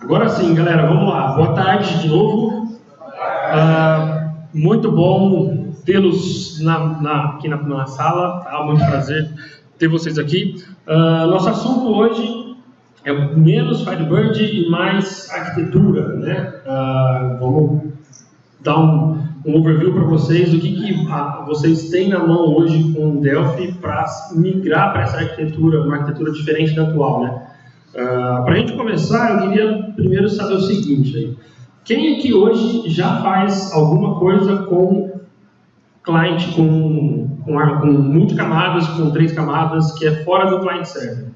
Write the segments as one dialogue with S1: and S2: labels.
S1: Agora sim, galera, vamos lá. Boa tarde de novo. Muito bom tê-los aqui na sala. Tá? Muito prazer ter vocês aqui. Nosso assunto hoje é menos Firebird e mais arquitetura, né? Vamos dar um overview para vocês do que vocês têm na mão hoje com o Delphi para migrar para essa arquitetura, uma arquitetura diferente da atual, né? Para a gente começar, eu queria primeiro saber o seguinte: aí. Quem aqui hoje já faz alguma coisa com client, com multicamadas, com 3 camadas, que é fora do client server?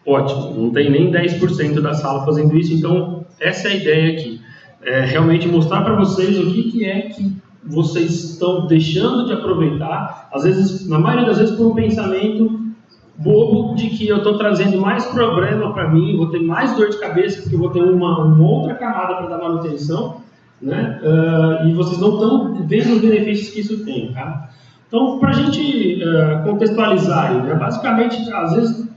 S1: Ótimo, não tem nem 10% da sala fazendo isso, então essa é a ideia aqui. Realmente mostrar para vocês o que é que vocês estão deixando de aproveitar, às vezes, na maioria das vezes, por um pensamento bobo de que eu estou trazendo mais problema para mim, vou ter mais dor de cabeça porque eu vou ter uma outra camada para dar manutenção, né? E vocês não estão vendo os benefícios que isso tem, tá? Então, para a gente contextualizar, né? Basicamente, às vezes,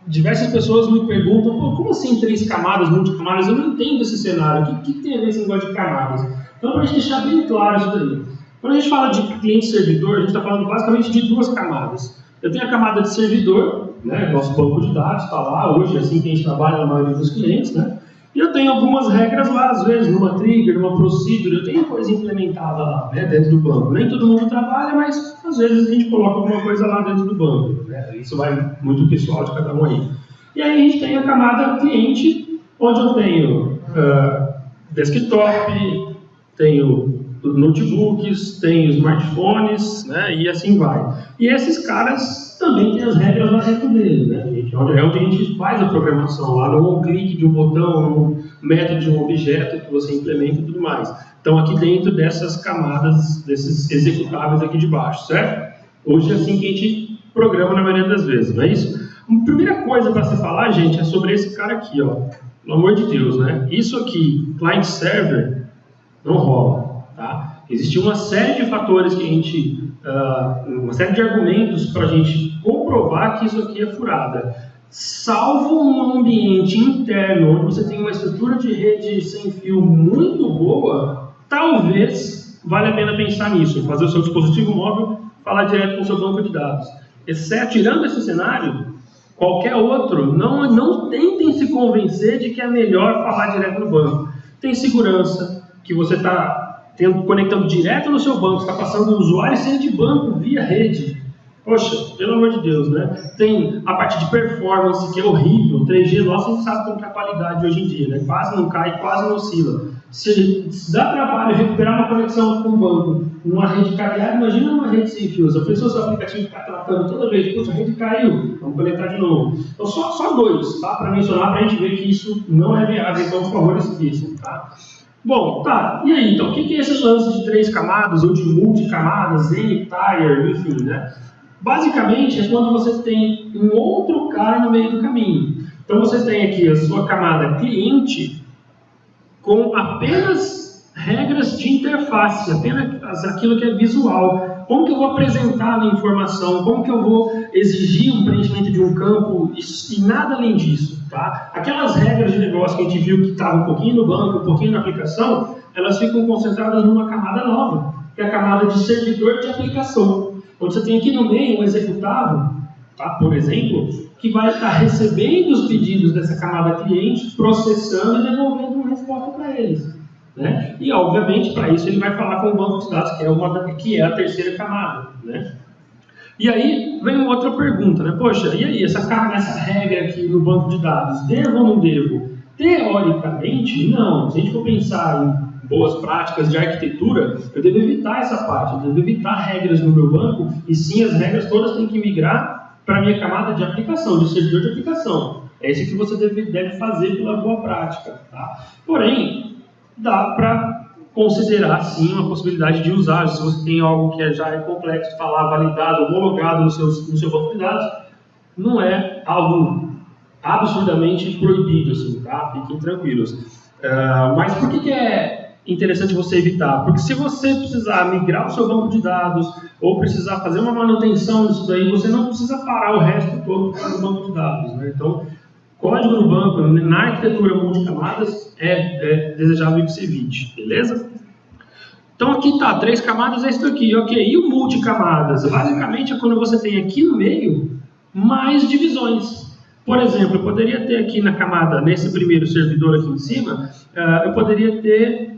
S1: diversas pessoas me perguntam: pô, como assim 3 camadas, multicamadas? Eu não entendo esse cenário, o que tem a ver esse negócio de camadas? Então, para a gente deixar bem claro isso daí, quando a gente fala de cliente-servidor, a gente está falando basicamente de 2 camadas. Eu tenho a camada de servidor, né, nosso banco de dados está lá, hoje é assim que a gente trabalha na maioria dos clientes, né? E eu tenho algumas regras lá, às vezes, numa trigger, numa procedure, eu tenho coisa implementada lá, né, dentro do banco. Nem todo mundo trabalha, mas às vezes a gente coloca alguma coisa lá dentro do banco, né? Isso vai muito pessoal de cada um aí. E aí a gente tem a camada cliente, onde eu tenho desktop, tenho notebooks, tenho smartphones, né, e assim vai. E esses caras também têm as regras lá dentro dele, né, gente? É onde a gente faz a programação, lá no clique de um botão, no método de um objeto que você implementa e tudo mais. Então, aqui dentro dessas camadas, desses executáveis aqui de baixo, certo? Hoje é assim que a gente programa na maioria das vezes, não é isso? A primeira coisa para se falar, gente, é sobre esse cara aqui, ó. Pelo amor de Deus, né? Isso aqui, client-server, não rola. Tá? Existe uma série de fatores que a gente, uma série de argumentos para a gente comprovar que isso aqui é furada. Salvo um ambiente interno onde você tem uma estrutura de rede sem fio muito boa, talvez valha a pena pensar nisso, fazer o seu dispositivo móvel falar direto com o seu banco de dados. Tirando esse cenário, qualquer outro, não tentem se convencer de que é melhor falar direto no banco. Tem segurança, que você está conectando direto no seu banco, está passando o usuário sem de banco via rede. Poxa, pelo amor de Deus, né? Tem a parte de performance, que é horrível. O 3G, nossa, a gente sabe como que é a qualidade hoje em dia, né? Quase não cai, quase não oscila. Se dá trabalho recuperar uma conexão com o banco numa rede cabeada, imagina uma rede sem fio. A pessoa, seu aplicativo está tratando toda vez, puxa, a rede caiu, vamos conectar de novo. Então, só 2, tá? Para mencionar, para a gente ver que isso não é viável, então, por favor, esqueçam, tá? Bom, tá, e aí, então, o que é esses lances de 3 camadas, ou de multicamadas, N-Tier, enfim, né? Basicamente, é quando você tem um outro cara no meio do caminho. Então, você tem aqui a sua camada cliente com apenas regras de interface, apenas aquilo que é visual. Como que eu vou apresentar a minha informação, como que eu vou exigir um preenchimento de um campo e nada além disso. Tá? Aquelas regras de negócio que a gente viu que estavam um pouquinho no banco, um pouquinho na aplicação, elas ficam concentradas numa camada nova, que é a camada de servidor de aplicação. Onde você tem aqui no meio um executável, tá? Por exemplo, que vai estar recebendo os pedidos dessa camada cliente, processando e devolvendo uma resposta para eles. Né? E, obviamente, para isso ele vai falar com o banco de dados, que é a terceira camada. Né? E aí vem uma outra pergunta, né? Poxa, e aí, essa regra aqui no banco de dados, devo ou não devo? Teoricamente, não. Se a gente for pensar em boas práticas de arquitetura, eu devo evitar essa parte, eu devo evitar regras no meu banco, e sim, as regras todas têm que migrar para a minha camada de aplicação, de servidor de aplicação. É isso que você deve fazer pela boa prática. Tá? Porém, dá para considerar sim uma possibilidade de usar. Se você tem algo que já é complexo, falar validado, homologado no seu banco de dados, não é algo absurdamente proibido, assim, tá? Fiquem tranquilos. Mas por que é interessante você evitar? Porque se você precisar migrar o seu banco de dados ou precisar fazer uma manutenção disso daí, você não precisa parar o resto todo para o banco de dados, né? Então, código no banco, na arquitetura multicamadas, é desejável que se evite, beleza? Então aqui tá, 3 camadas é isso aqui, ok. E o multicamadas? Basicamente é quando você tem aqui no meio mais divisões. Por exemplo, eu poderia ter aqui na camada, nesse primeiro servidor aqui em cima, eu poderia ter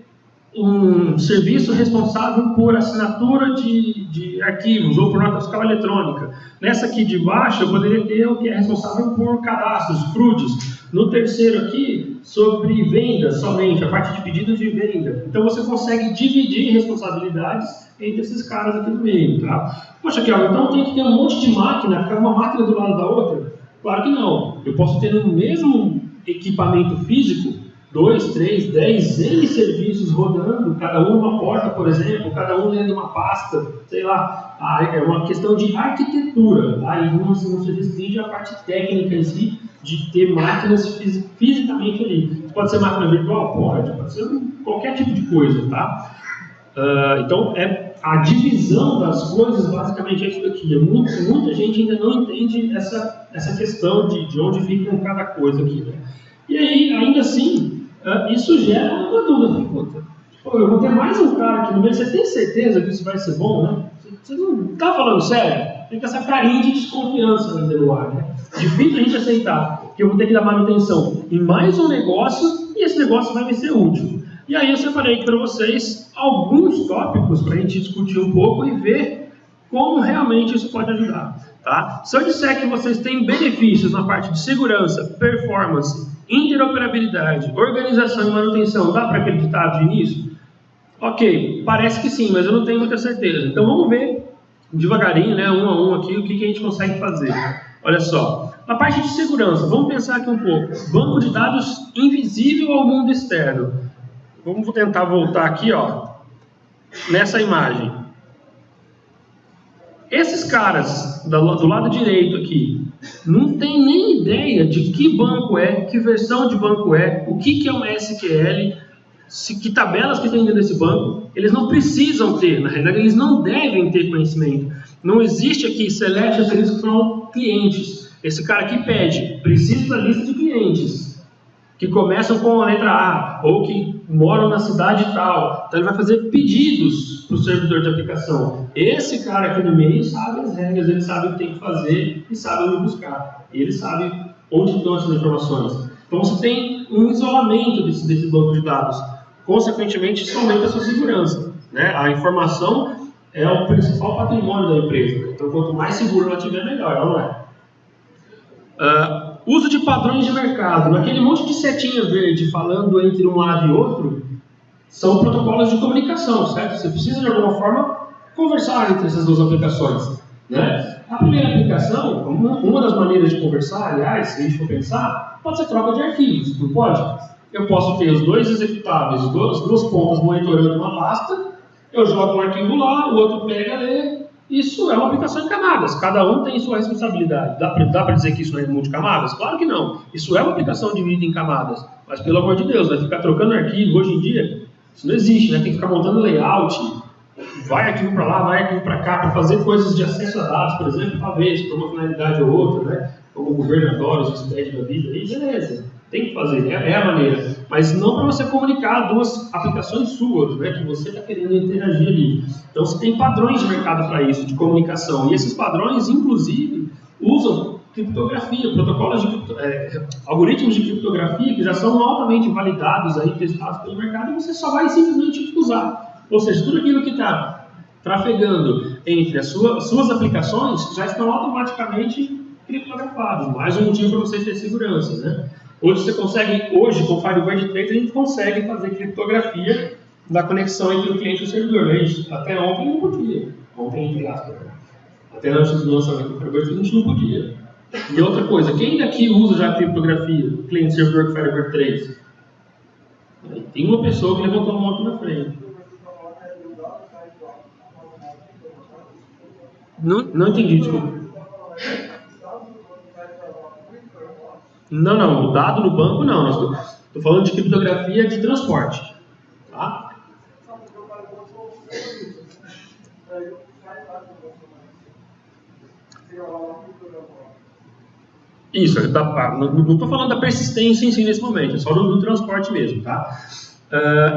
S1: um serviço responsável por assinatura de arquivos ou por nota fiscal eletrônica. Nessa aqui de baixo, eu poderia ter o que é responsável por cadastros, CRUDs. No terceiro aqui, sobre vendas somente, a parte de pedidos de venda. Então você consegue dividir responsabilidades entre esses caras aqui no meio, tá? Poxa, Kelvin, então tem que ter um monte de máquina, ficar uma máquina do lado da outra? Claro que não. Eu posso ter no mesmo equipamento físico 2, 3, 10, N serviços rodando, cada um uma porta, por exemplo, cada um lendo uma pasta, sei lá. É uma questão de arquitetura, tá? E não se restringe à parte técnica em si, de ter máquinas fisicamente ali. Pode ser máquina virtual? Pode ser qualquer tipo de coisa, tá? Então, a divisão das coisas basicamente é isso daqui. Muita gente ainda não entende essa questão de onde fica cada coisa aqui, né? E aí, ainda assim, isso gera uma dúvida. Puta, eu vou ter mais um cara aqui no meio, você tem certeza que isso vai ser bom, né? Você não está falando sério? Fica essa carinha de desconfiança ainda no ar, né? Difícil a gente aceitar que eu vou ter que dar manutenção em mais um negócio e esse negócio vai me ser útil. E aí eu separei aqui para vocês alguns tópicos para a gente discutir um pouco e ver como realmente isso pode ajudar. Tá? Se eu disser que vocês têm benefícios na parte de segurança, performance, interoperabilidade, organização e manutenção, dá para acreditar de início? Ok, parece que sim, mas eu não tenho muita certeza. Então vamos ver devagarinho, né, um a um aqui, o que a gente consegue fazer. Olha só, na parte de segurança, vamos pensar aqui um pouco. Banco de dados invisível ao mundo externo. Vamos tentar voltar aqui, ó, nessa imagem. Esses caras do lado direito aqui não tem nem ideia de que banco é, que versão de banco é, o que é um SQL, que tabelas que tem dentro desse banco. Eles não precisam ter, na realidade eles não devem ter conhecimento. Não existe aqui select serviços from clientes. Esse cara aqui pede, precisa da lista de clientes que começam com a letra A, ou que moram na cidade tal. Então ele vai fazer pedidos para o servidor de aplicação. Esse cara aqui no meio sabe as regras, ele sabe o que tem que fazer e sabe onde buscar. Ele sabe onde estão essas informações. Então você tem um isolamento desse banco de dados. Consequentemente, isso aumenta a sua segurança, né? A informação é o principal patrimônio da empresa. Então quanto mais seguro ela tiver, melhor, não é? Uso de padrões de mercado. Naquele monte de setinha verde falando entre um lado e outro, são protocolos de comunicação, certo? Você precisa de alguma forma conversar entre essas duas aplicações, né? A primeira aplicação, uma das maneiras de conversar, aliás, se a gente for pensar, pode ser troca de arquivos, não pode? Eu posso ter os dois executáveis, as duas pontas monitorando uma pasta, eu jogo um arquivo lá, o outro pega, lê. Isso é uma aplicação em camadas, cada um tem sua responsabilidade. Dá para dizer que isso não é multicamadas? Claro que não. Isso é uma aplicação dividida em camadas, mas pelo amor de Deus, vai ficar trocando arquivo hoje em dia? Isso não existe, né? Tem que ficar montando layout, vai arquivo para lá, vai arquivo para cá, para fazer coisas de acesso a dados, por exemplo, talvez, para uma finalidade ou outra, né? Como o governo adora, os SPED da vida, aí beleza, tem que fazer, é a maneira. Mas não para você comunicar duas aplicações suas, né, que você está querendo interagir ali. Então você tem padrões de mercado para isso, de comunicação. E esses padrões, inclusive, usam criptografia, protocolos algoritmos de criptografia que já são altamente validados, aí, testados pelo mercado, e você só vai simplesmente usar. Ou seja, tudo aquilo que está trafegando entre as suas aplicações já estão automaticamente criptografados. Mais um motivo para você ter segurança, né? Hoje você consegue, hoje com o Firebird 3 a gente consegue fazer criptografia da conexão entre o cliente e o servidor. Até ontem não podia. Ontem, entre aspas. Até antes do lançamento do Firebird 3 a gente não podia. E outra coisa, quem daqui usa já a criptografia, cliente e servidor do Firebird 3? Tem uma pessoa que levantou a mão aqui na frente. Não entendi, desculpa. Não, o dado no banco não. Estou falando de criptografia de transporte. Tá? Isso, não estou falando da persistência em si nesse momento, é só do transporte mesmo, tá?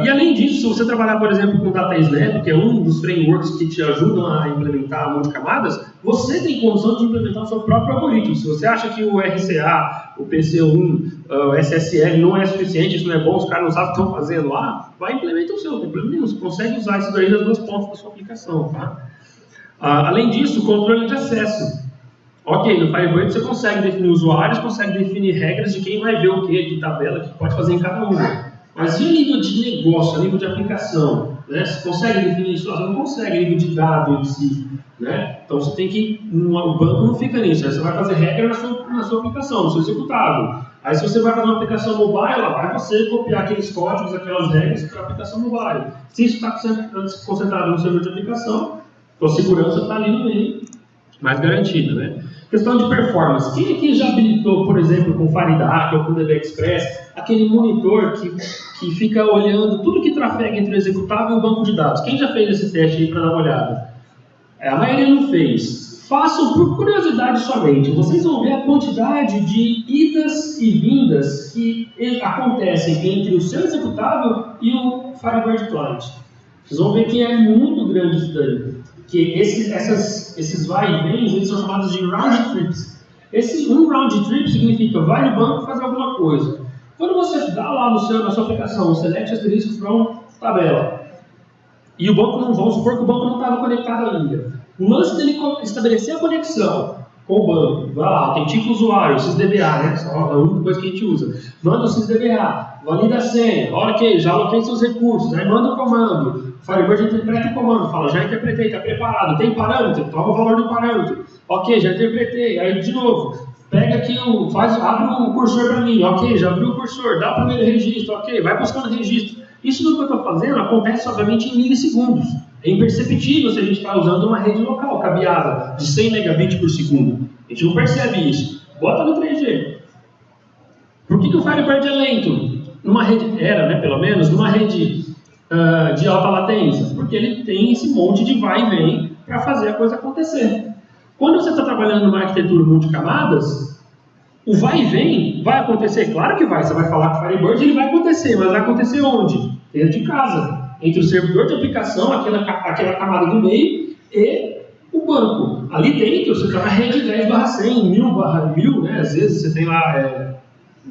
S1: E além disso, se você trabalhar, por exemplo, com DataSnap, que é um dos frameworks que te ajudam a implementar multicamadas, você tem condição de implementar o seu próprio algoritmo. Se você acha que o RCA, o PC1, o SSL não é suficiente, isso não é bom, os caras não sabem o que estão fazendo lá, vai implementar o seu, não tem problema nenhum. Você consegue usar isso daí nas duas pontas da sua aplicação, tá? Além disso, controle de acesso. Ok, no Firebird você consegue definir usuários, consegue definir regras de quem vai ver o que, de tabela, que pode fazer em cada uma. Mas e a nível de negócio, a nível de aplicação? Né? Você consegue definir isso? Você não consegue, a nível de dado em si. Né? Então você tem que. O banco não fica nisso. Aí você vai fazer regra na sua aplicação, no seu executável. Aí se você vai fazer uma aplicação mobile, lá vai você copiar aqueles códigos, aquelas regras para a aplicação mobile. Se isso está concentrado no servidor de aplicação, então a segurança está ali no meio, mais garantida. Né? Questão de performance. Quem aqui já habilitou, por exemplo, com FireDAC ou com DB Express, aquele monitor que fica olhando tudo que trafega entre o executável e o banco de dados? Quem já fez esse teste aí para dar uma olhada? A maioria não fez. Façam por curiosidade somente. Vocês vão ver a quantidade de idas e vindas que acontecem entre o seu executável e o Firebird Client. Vocês vão ver que é muito grande isso daí. Que esses vai e vem, eles são chamados de round trips. Um round trip significa vai no banco fazer alguma coisa. Quando você dá lá na sua aplicação, select asterisco from tabela, e o banco não, vamos supor que o banco não estava conectado ainda. O lance dele estabelecer a conexão com o banco, vai lá, tem tipo usuário, sysdba, né? Só a única coisa que a gente usa. Manda o sysdba, valida a senha, ok, já aloquei seus recursos, aí manda o comando. O Firebird interpreta o comando, fala, já interpretei, está preparado, tem parâmetro, toma o valor do parâmetro. Ok, já interpretei, aí de novo, pega aqui, abre o cursor para mim, ok, já abriu o cursor, dá o primeiro registro, ok, vai buscando registro. Isso tudo que eu estou fazendo acontece, obviamente, em milissegundos. É imperceptível se a gente está usando uma rede local cabeada de 100 megabits por segundo. A gente não percebe isso. Bota no 3G. Por que o Firebird é lento? Numa rede, né, pelo menos, numa rede de alta latência? Porque ele tem esse monte de vai e vem para fazer a coisa acontecer. Quando você está trabalhando numa arquitetura multicamadas, o vai e vem vai acontecer, claro que vai. Você vai falar com o Firebird, ele vai acontecer, mas vai acontecer onde? Dentro de casa. Entre o servidor de aplicação, aquela camada do meio, e o banco. Ali dentro, você está na rede 10/100, 1000/1000, né? Às vezes você tem lá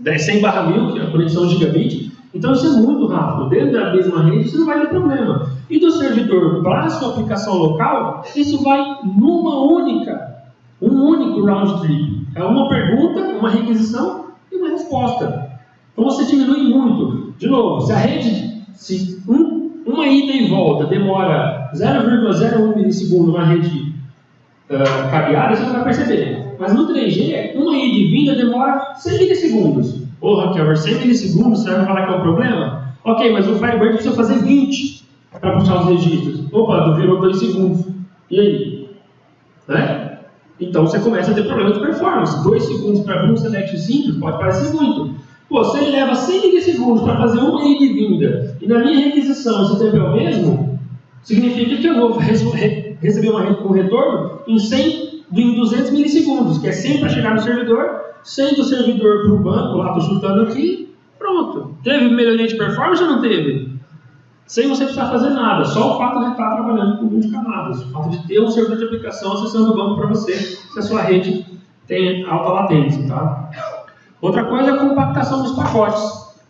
S1: 100/1000, que é a conexão gigabit. Então isso é muito rápido. Dentro da mesma rede, você não vai ter problema. E do servidor para a sua aplicação local, isso vai um único round trip. É uma pergunta, uma requisição e uma resposta. Então você diminui muito. De novo, se a rede, uma ida e volta demora 0,01 milissegundo na rede cabeada, você não vai perceber. Mas no 3G, uma ida e vinda demora 100 milissegundos. Porra, Raquel, 100 milissegundos, você vai falar que é um problema? Ok, mas o Firebird precisa fazer 20 para puxar os registros. Opa, virou 2 segundos. E aí? Né? Então você começa a ter problema de performance. 2 segundos para abrir um select simples pode parecer muito. Pô, se ele leva 100 milissegundos para fazer uma ida e vinda, e na minha requisição esse tempo é o mesmo, significa que eu vou receber um retorno em 200 milissegundos, que é 100 para chegar no servidor, 100 do servidor para o banco, lá estou chutando aqui, pronto. Teve melhoria de performance ou não teve? Sem você precisar fazer nada, só o fato de estar trabalhando com multicamadas, o fato de ter um servidor de aplicação acessando o banco para você, se a sua rede tem alta latência, tá? Outra coisa é a compactação dos pacotes.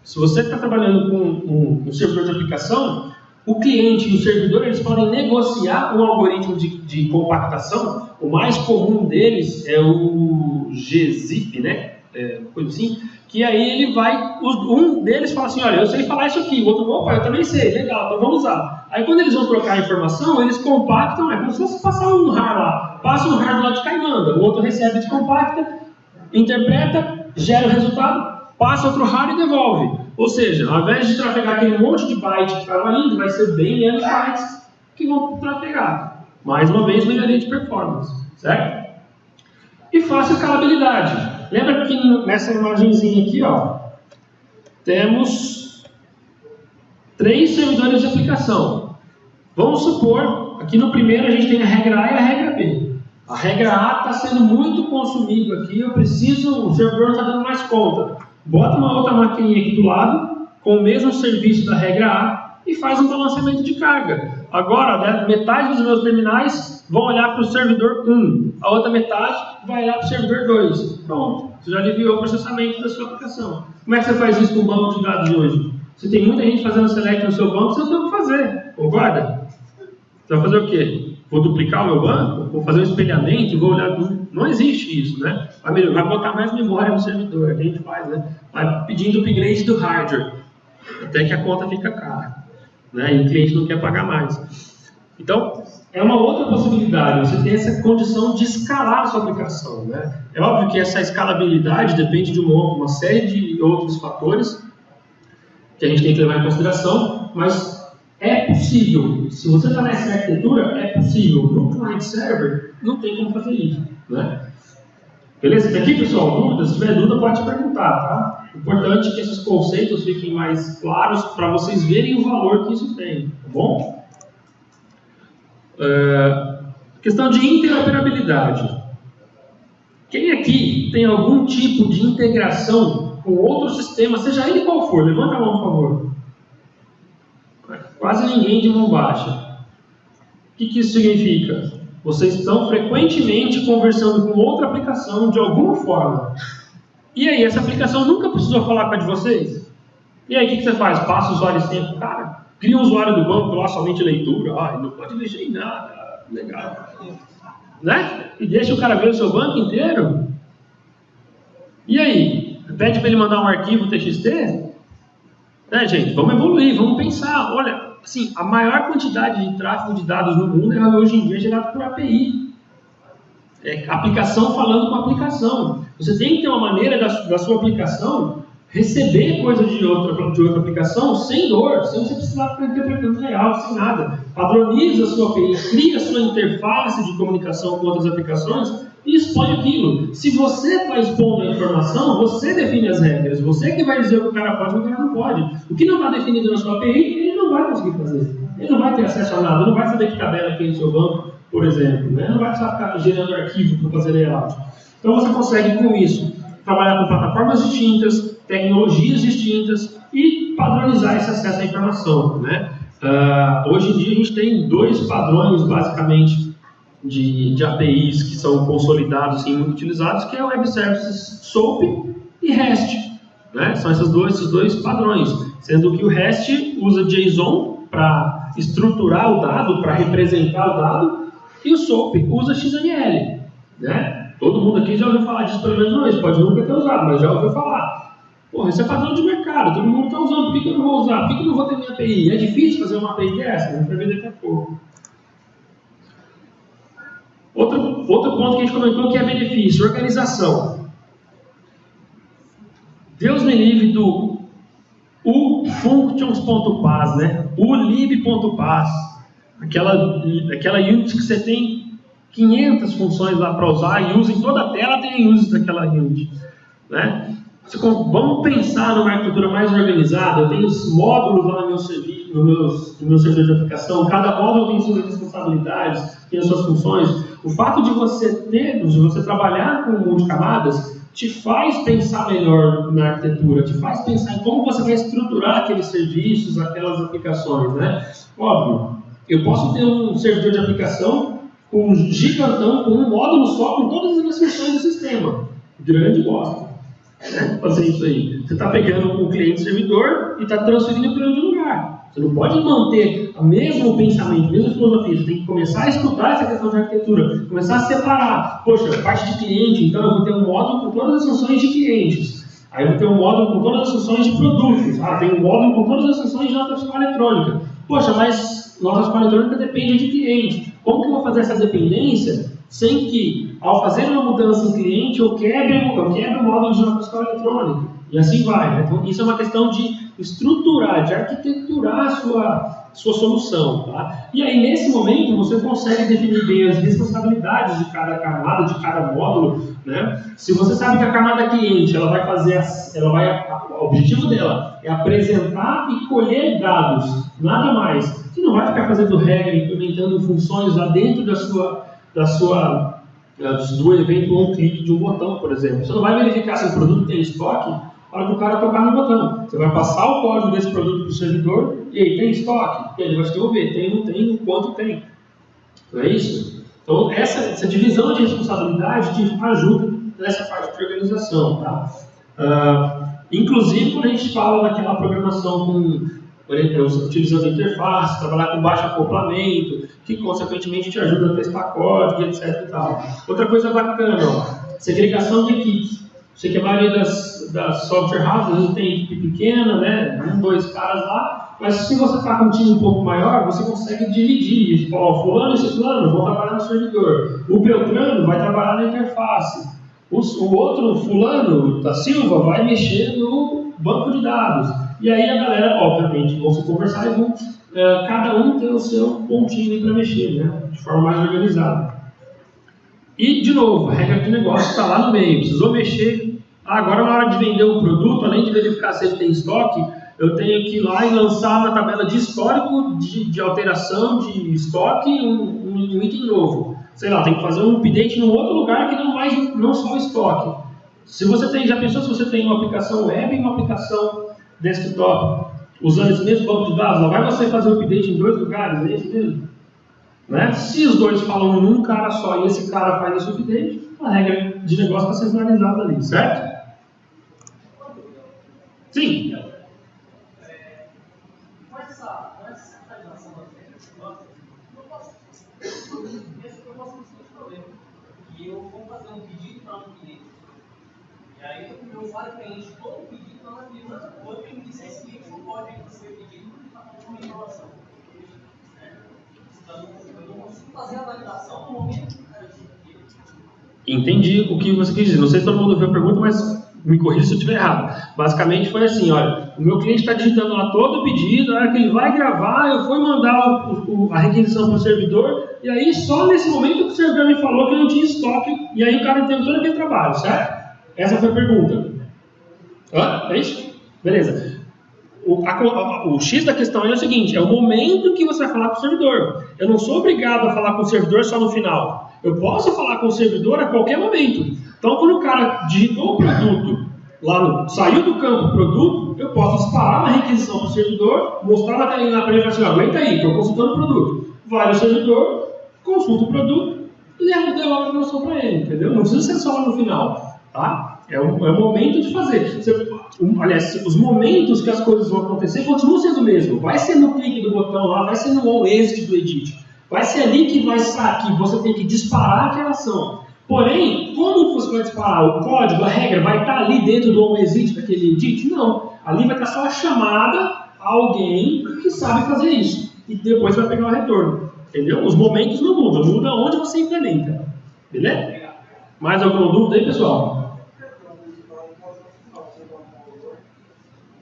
S1: Se você está trabalhando com um servidor de aplicação, o cliente e o servidor eles podem negociar um algoritmo de compactação. O mais comum deles é o gzip, né? Coisa assim. Que aí ele vai, um deles fala assim, olha, eu sei falar isso aqui, o outro, opa, eu também sei, legal, então vamos usar. Aí quando eles vão trocar a informação, eles compactam, é como se fosse passar um RAR lá, passa um RAR do lado de cá e manda, o outro recebe, descompacta, interpreta, gera o resultado, passa outro RAR e devolve. Ou seja, ao invés de trafegar aquele monte de byte que estava indo, vai ser bem menos bytes que vão trafegar. Mais uma vez, melhoria de performance, certo? E fácil escalabilidade. Lembra que nessa imagenzinha aqui, ó, temos 3 servidores de aplicação. Vamos supor, aqui no primeiro a gente tem a regra A e a regra B. A regra A está sendo muito consumido aqui, o servidor não está dando mais conta. Bota uma outra maquininha aqui do lado, com o mesmo serviço da regra A, e faz um balanceamento de carga. Agora, né, metade dos meus terminais vão olhar para o servidor 1, a outra metade vai olhar para o servidor 2. Pronto, você já aliviou o processamento da sua aplicação. Como é que você faz isso com o banco de dados de hoje? Se tem muita gente fazendo select no seu banco, você não tem o que fazer, concorda? Você vai fazer o quê? Vou duplicar o meu banco? Vou fazer um espelhamento? Vou olhar... Não existe isso, né? Vai botar mais memória no servidor, que a gente faz, né? Vai pedindo upgrade do hardware, até que a conta fica cara, né? E o cliente não quer pagar mais. Então, é uma outra possibilidade, você tem essa condição de escalar a sua aplicação, né? É óbvio que essa escalabilidade depende de uma série de outros fatores que a gente tem que levar em consideração, mas é possível. Se você está nessa arquitetura, é possível. No client server, não tem como fazer isso, né? Beleza? Até aqui, pessoal, dúvidas? Se tiver dúvida, pode perguntar, tá? O importante é que esses conceitos fiquem mais claros para vocês verem o valor que isso tem, tá bom? Questão de interoperabilidade. Quem aqui tem algum tipo de integração com outro sistema, seja ele qual for? Levanta a mão, por favor. Quase ninguém de mão baixa. O que isso significa? Vocês estão frequentemente conversando com outra aplicação de alguma forma. E aí, essa aplicação nunca precisou falar com a de vocês? E aí, o que você faz? Passa o usuário sem tempo? Cara, cria um usuário do banco lá, somente leitura. Não pode mexer em nada. Legal. Né? E deixa o cara ver o seu banco inteiro? E aí? Pede para ele mandar um arquivo TXT? Gente, vamos evoluir, vamos pensar. Olha, assim, a maior quantidade de tráfego de dados no mundo é hoje em dia gerado por API. É aplicação falando com aplicação. Você tem que ter uma maneira da sua aplicação receber coisa de outra aplicação sem dor, sem você precisar ficar interpretando layout, sem nada. Padroniza a sua API, cria a sua interface de comunicação com outras aplicações e expõe aquilo. Se você está expondo a informação, você define as regras. Você que vai dizer o que o cara pode e o que o cara não pode. O que não está definido na sua API, ele não vai conseguir fazer. Ele não vai ter acesso a nada, ele não vai saber que tabela tem no seu banco, por exemplo. Né? Não vai precisar ficar gerando arquivo para fazer layout. Então você consegue com isso trabalhar com plataformas distintas, tecnologias distintas e padronizar esse acesso à informação. Né? Hoje em dia a gente tem dois padrões basicamente de APIs que são consolidados e muito utilizados, que é o Web Services SOAP e REST. Né? São esses dois padrões, sendo que o REST usa JSON para estruturar o dado, para representar o dado, e o SOAP usa XML. Né? Todo mundo aqui já ouviu falar disso pelo menos uma vez, pode nunca ter usado, mas já ouviu falar. Porra, isso é padrão de mercado, todo mundo está usando, por que eu não vou usar? Por que eu não vou ter minha API? É difícil fazer uma API dessa? A gente vai ver daqui a pouco. Outro ponto que a gente comentou que é benefício, organização. Deus me livre do ufunctions.pas, né? ulib.pas, aquela unit que você tem 500 funções lá para usar e usa em toda a tela, tem uso daquela unit. Né? Vamos pensar numa arquitetura mais organizada. Eu tenho os módulos lá no meu serviço, no meu servidor de aplicação, cada módulo tem suas responsabilidades, tem as suas funções. O fato de você trabalhar com multicamadas te faz pensar melhor na arquitetura, te faz pensar em como você vai estruturar aqueles serviços, aquelas aplicações. Né? Óbvio, eu posso ter um servidor de aplicação com um gigantão, com um módulo só, com todas as funções do sistema. Grande bosta. Né? Fazer isso aí. Você está pegando um cliente servidor e está transferindo para outro lugar. Você não pode manter o mesmo pensamento, a mesma filosofia. Você tem que começar a estudar essa questão de arquitetura, começar a separar. Poxa, parte de cliente, então eu vou ter um módulo com todas as funções de clientes. Aí eu vou ter um módulo com todas as funções de produtos. Tem um módulo com todas as funções de nota fiscal eletrônica. Poxa, mas nota fiscal eletrônica depende de cliente. Como que eu vou fazer essa dependência sem que, ao fazer uma mudança em cliente, eu quebre o módulo de nota fiscal eletrônica? E assim vai. Né? Então, isso é uma questão de estruturar, de arquiteturar a sua solução. Tá? E aí, nesse momento, você consegue definir bem as responsabilidades de cada camada, de cada módulo. Né? Se você sabe que a camada cliente, o objetivo dela é apresentar e colher dados, nada mais. Você não vai ficar fazendo regra, implementando funções lá dentro da sua do evento on-click de um botão, por exemplo. Você não vai verificar se o produto tem estoque na hora que o cara tocar no botão. Você vai passar o código desse produto para o servidor e aí, tem estoque? E ele vai te devolver, tem, não tem, o quanto tem. Não é isso? Então, essa divisão de responsabilidade te ajuda nessa parte de organização. Tá? Inclusive, quando a gente fala daquela programação utilizando interface, trabalhar com baixo acoplamento, que consequentemente te ajuda a testar código, etc. E tal. Outra coisa bacana, ó, segregação de equipes. Sei que a maioria das software houses tem equipe pequena, né? 1, 2 caras lá, mas se você está com um time um pouco maior, você consegue dividir. Ó, fulano e ciclano vão trabalhar no servidor, o Beltrano vai trabalhar na interface, o outro fulano da Silva vai mexer no banco de dados. E aí a galera, obviamente, vão se conversar e vão cada um ter o seu pontinho para mexer, né? De forma mais organizada. E, de novo, a regra de negócio está lá no meio. Precisou mexer. Agora, na hora de vender um produto, além de verificar se ele tem estoque, eu tenho que ir lá e lançar na tabela de histórico de alteração de estoque um item novo. Sei lá, tem que fazer um update em outro lugar que não só o estoque. Se você tem, já pensou se você tem uma aplicação web e uma aplicação desktop, usando esse mesmo banco de dados, não vai você fazer o update em 2 lugares, é isso mesmo? Né? Se os dois falam num cara só e esse cara faz esse update, a regra de negócio está centralizada ali, certo? Sim.
S2: Com essa centralização das regras, eu posso ter um problema. E eu vou fazer um pedido para um cliente. E aí o meu usuário preenche todo o pedido na fila, ou eu tenho que dizer esse cliente não pode receber pedido porque está faltando uma informação. Eu não consigo fazer a validação no momento que o cara diz.
S1: Entendi o que você quis dizer. Não sei se todo mundo viu a pergunta, mas me corrija se eu estiver errado. Basicamente foi assim, olha, o meu cliente está digitando lá todo o pedido, na hora que ele vai gravar, eu vou mandar a requisição para o servidor, e aí só nesse momento que o servidor me falou que eu não tinha estoque, e aí o cara teve todo aquele trabalho, certo? Essa foi a pergunta. É isso? Beleza. O X da questão é o seguinte, é o momento que você vai falar com o servidor. Eu não sou obrigado a falar com o servidor só no final. Eu posso falar com o servidor a qualquer momento. Então, quando o cara digitou o produto, saiu do campo produto, eu posso disparar uma requisição para o servidor, mostrar na telinha para ele e falar assim, aguenta aí, estou consultando o produto. Vai no servidor, consulta o produto e devolve a informação para ele, entendeu? Não precisa ser só no final, tá? É o momento de fazer. Aliás, os momentos que as coisas vão acontecer continuam sendo o mesmo. Vai ser no clique do botão lá, vai ser no on exit do edit. Vai ser ali que vai sair, que você tem que disparar aquela ação. Porém, como você vai disparar? O código, a regra, vai estar ali dentro do on exit daquele edit? Não. Ali vai estar só a chamada a alguém que sabe fazer isso. E depois vai pegar o retorno. Entendeu? Os momentos não mudam, muda onde você implementa. Beleza? Mais alguma dúvida aí, pessoal?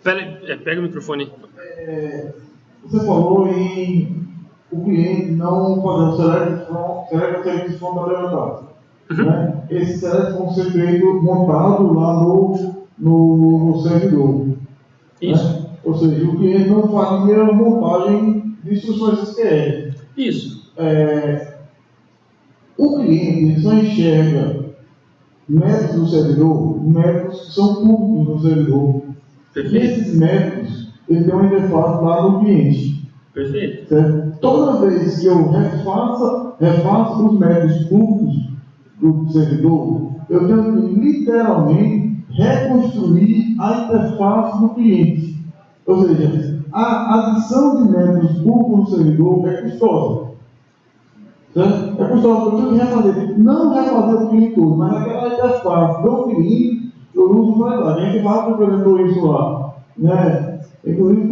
S1: Pega o microfone.
S3: Você falou em o cliente não fazer o select from da levantada. Né? Esse select vão ser feito montado lá no servidor.
S1: Isso.
S3: Né? Ou seja, o cliente não faria a montagem de instruções SQL.
S1: Isso.
S3: O cliente só enxerga métodos do servidor, métodos que são públicos no servidor.
S1: Perfeito.
S3: E esses métodos, ele tem uma interface lá no cliente.
S1: Perfeito.
S3: Certo? Toda vez que eu refaço os métodos públicos do servidor, eu tenho que literalmente reconstruir a interface do cliente. Ou seja, a adição de métodos públicos no servidor é custosa. Certo? É custosa, eu tenho que refazer. Não refazer o cliente todo, mas aquela interface do cliente eu uso para a gente já implementou isso lá, né? Inclusive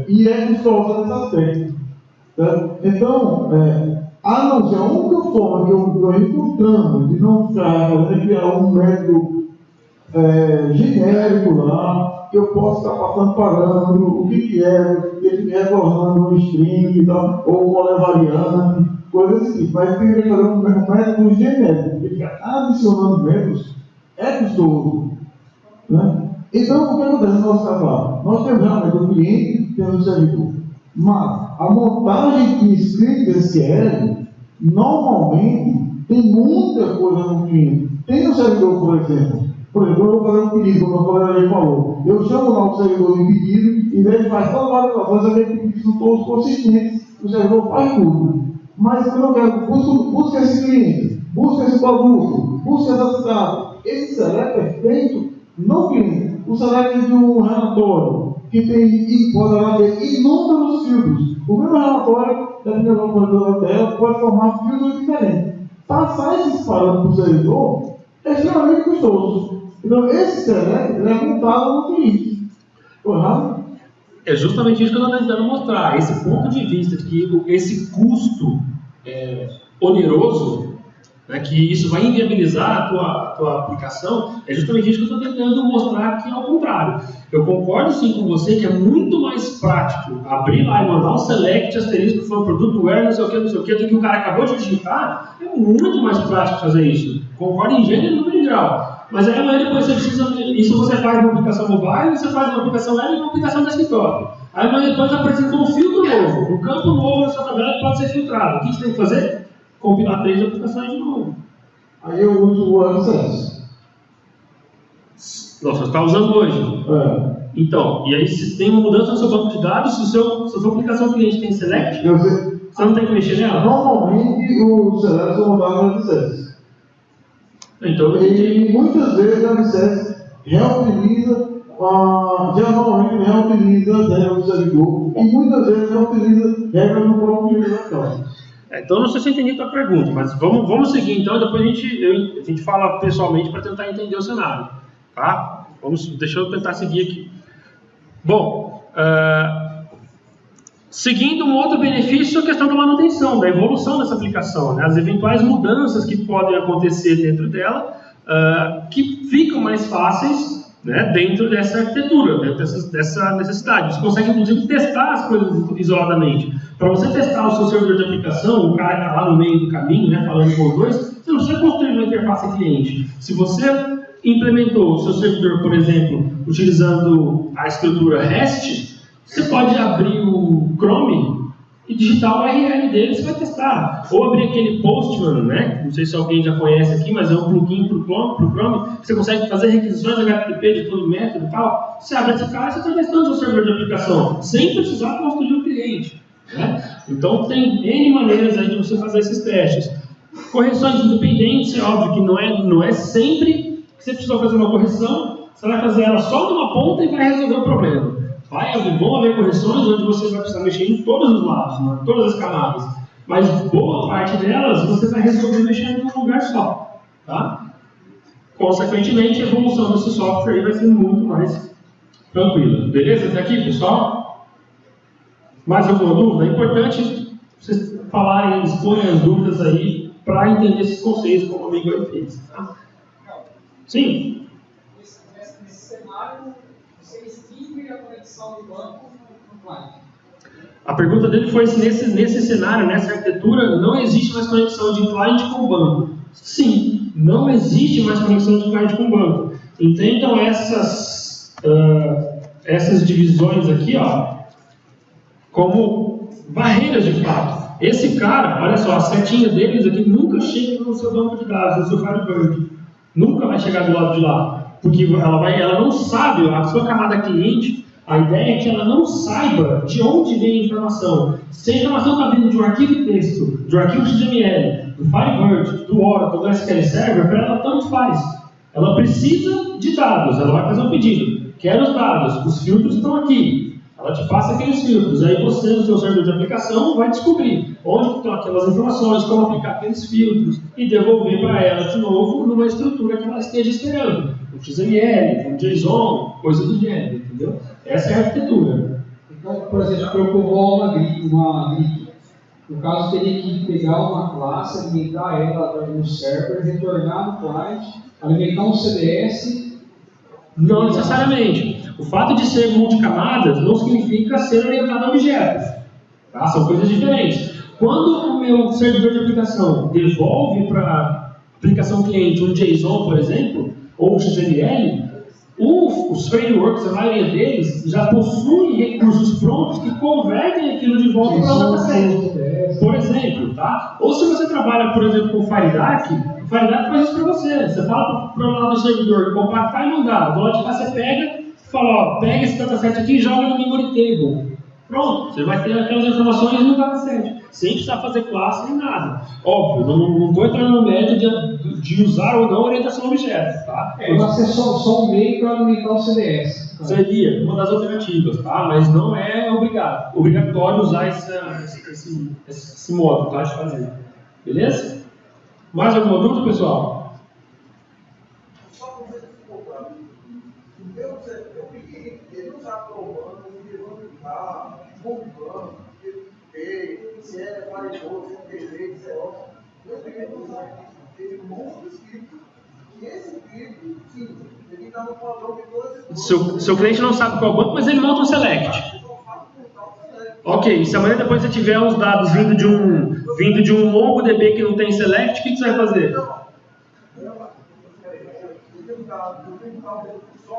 S3: e é custosa nesse aspecto. Certo? Então, a não ser a única forma que eu estou encontrando de não ficar fazendo criar um método genérico lá, que eu posso estar passando parâmetro, o que ele retornando um string ou uma variante, coisas assim. Mas tem que fazer um método genérico, porque ficar adicionando métodos é custoso. Né? Então, o que acontece no nosso trabalho? Nós temos realmente o cliente, temos o servidor. Mas a montagem de script SQL, normalmente, Tem muita coisa no cliente. Tem um servidor, por exemplo, eu vou fazer um pedido, como o colega já falou. Eu chamo lá o servidor de pedido, em vez de fazer toda a coisa, eu tenho que são todos consistentes, o servidor faz tudo. Mas quando eu quero, busca esse cliente, busca esse produto, busca essa cidade. Esse select é feito no cliente. O select de um relatório que tem, pode haver inúmeros filtros. O mesmo relatório, dependendo da computadora dela, pode formar filtros diferentes. Passar esses parâmetros para o servidor é extremamente custoso. Então, esse select é montado no cliente. Correto?
S1: É justamente isso que eu estou tentando mostrar. Esse ponto de vista de que esse custo oneroso, né, que isso vai inviabilizar a tua aplicação, é justamente isso que eu estou tentando mostrar que é o contrário. Eu concordo sim com você que é muito mais prático abrir lá e mandar um select asterisco for produto where, não sei o que, do que o cara acabou de digitar. É muito mais prático fazer isso. Concordo em gênero e número de grau. Mas aí amanhã depois você precisa, isso você faz uma aplicação mobile, você faz uma aplicação web e uma aplicação desktop. Aí amanhã depois apresenta um filtro novo, um campo novo na sua tabela que pode ser filtrado. O que você tem que fazer? Compilar 3 aplicações de novo.
S3: Aí eu uso o AdSense.
S1: Nossa, você está usando hoje. Então, e aí se tem uma mudança no seu banco de dados, se a sua aplicação cliente tem select, você não tem que mexer nela?
S3: Normalmente os selects são usados no AdSense.
S1: Então,
S3: e muitas vezes o AdSense reutiliza, geralmente reutiliza as regras do servidor e muitas vezes reutiliza regras no próprio utilizador.
S1: Então, não sei se eu entendi a tua pergunta, mas vamos seguir então, depois a gente fala pessoalmente para tentar entender o cenário. Tá? Deixa eu tentar seguir aqui. Bom, seguindo um outro benefício, a questão da manutenção, da evolução dessa aplicação, né? As eventuais mudanças que podem acontecer dentro dela, que ficam mais fáceis, né, dentro dessa arquitetura, dentro dessa necessidade. Você consegue, inclusive, testar as coisas isoladamente. Para você testar o seu servidor de aplicação, o cara que está lá no meio do caminho, né, falando com os dois, você não precisa construir uma interface cliente. Se você implementou o seu servidor, por exemplo, utilizando a estrutura REST, você pode abrir o Chrome e digitar o URL dele, você vai testar. Ou abrir aquele Postman, né? Não sei se alguém já conhece aqui, mas é um plugin para o Chrome, que você consegue fazer requisições HTTP de todo método e tal. Você abre esse cara e você está testando o seu servidor de aplicação, sem precisar construir um cliente. Né? Então tem N maneiras aí de você fazer esses testes. Correções independentes, é óbvio que não é sempre que você precisa fazer uma correção, você vai fazer ela só numa ponta e vai resolver o problema. Vão haver correções onde você vai precisar mexer em todos os lados, né? Todas as camadas, mas boa parte delas você vai resolver mexendo em um lugar só. Tá? Consequentemente, a evolução desse software aí vai ser muito mais tranquila. Beleza? Até aqui, pessoal? Mais alguma dúvida? É importante vocês falarem, exporem as dúvidas aí para entender esses conceitos, como o amigo aí fez. Tá? Sim?
S2: Nesse cenário, você extingue a conexão do banco no cliente.
S1: A pergunta dele foi se nesse cenário, nessa arquitetura, não existe mais conexão de cliente com o banco. Sim, não existe mais conexão de cliente com o banco. Entendam essas divisões aqui, ó, como barreiras de fato. Esse cara, olha só, a setinha deles aqui nunca chega no seu banco de dados, no seu Firebird. Nunca vai chegar do lado de lá. Porque ela não sabe, a sua camada cliente, a ideia é que ela não saiba de onde vem a informação. Se a informação está vindo de um arquivo de texto, de um arquivo XML, do Firebird, do Oracle, do SQL Server, para ela tanto faz. Ela precisa de dados, ela vai fazer um pedido. Quero os dados, os filtros estão aqui. Ela te passa aqueles filtros, aí você, no seu servidor de aplicação, vai descobrir onde estão aquelas informações, como aplicar aqueles filtros e devolver para ela de novo numa estrutura que ela esteja esperando. Um XML, um JSON, coisa do gênero, entendeu? Essa é a arquitetura.
S4: Então, por exemplo, eu vou uma grid, no caso, teria que pegar uma classe, alimentar ela no server, retornar no client, alimentar um CDS.
S1: Não necessariamente. O fato de ser multicamadas não significa ser orientado a objetos. Tá? São coisas diferentes. Quando o meu servidor de aplicação devolve para a aplicação cliente um JSON, por exemplo, ou um XML, Os frameworks, a maioria deles, já possuem recursos prontos que convertem aquilo de volta para o dataset. Por exemplo, tá? Ou se você trabalha, por exemplo, com o FireDAC, o FireDAC faz isso para você. Você fala para o lado do servidor compactar e mandar. Do lado de cá você pega e fala, ó, pega esse dataset aqui e joga no memory table. Pronto, você vai ter aquelas informações no dataset, sem precisar fazer classe nem nada. Óbvio, não estou entrando no mérito de usar ou não orientação a objeto, tá?
S4: Vai ser só um meio para alimentar o CDS.
S1: Seria uma das alternativas, tá? Mas não é obrigatório usar esse modo, tá? De fazer. Beleza? Mais alguma dúvida, pessoal?
S3: Só para você desculpar, eu pedi, ele não está aprovando, voltando, se é variador, se é direito, se é ótimo. Eu peguei no site, ele monta escrito. E esse escrito, sim, ele está no padrão de todas as coisas.
S1: Seu cliente não sabe qual banco, mas ele monta um select. Ok, se amanhã depois você tiver os dados vindo de um MongoDB que não tem select, o que você vai fazer?
S3: Só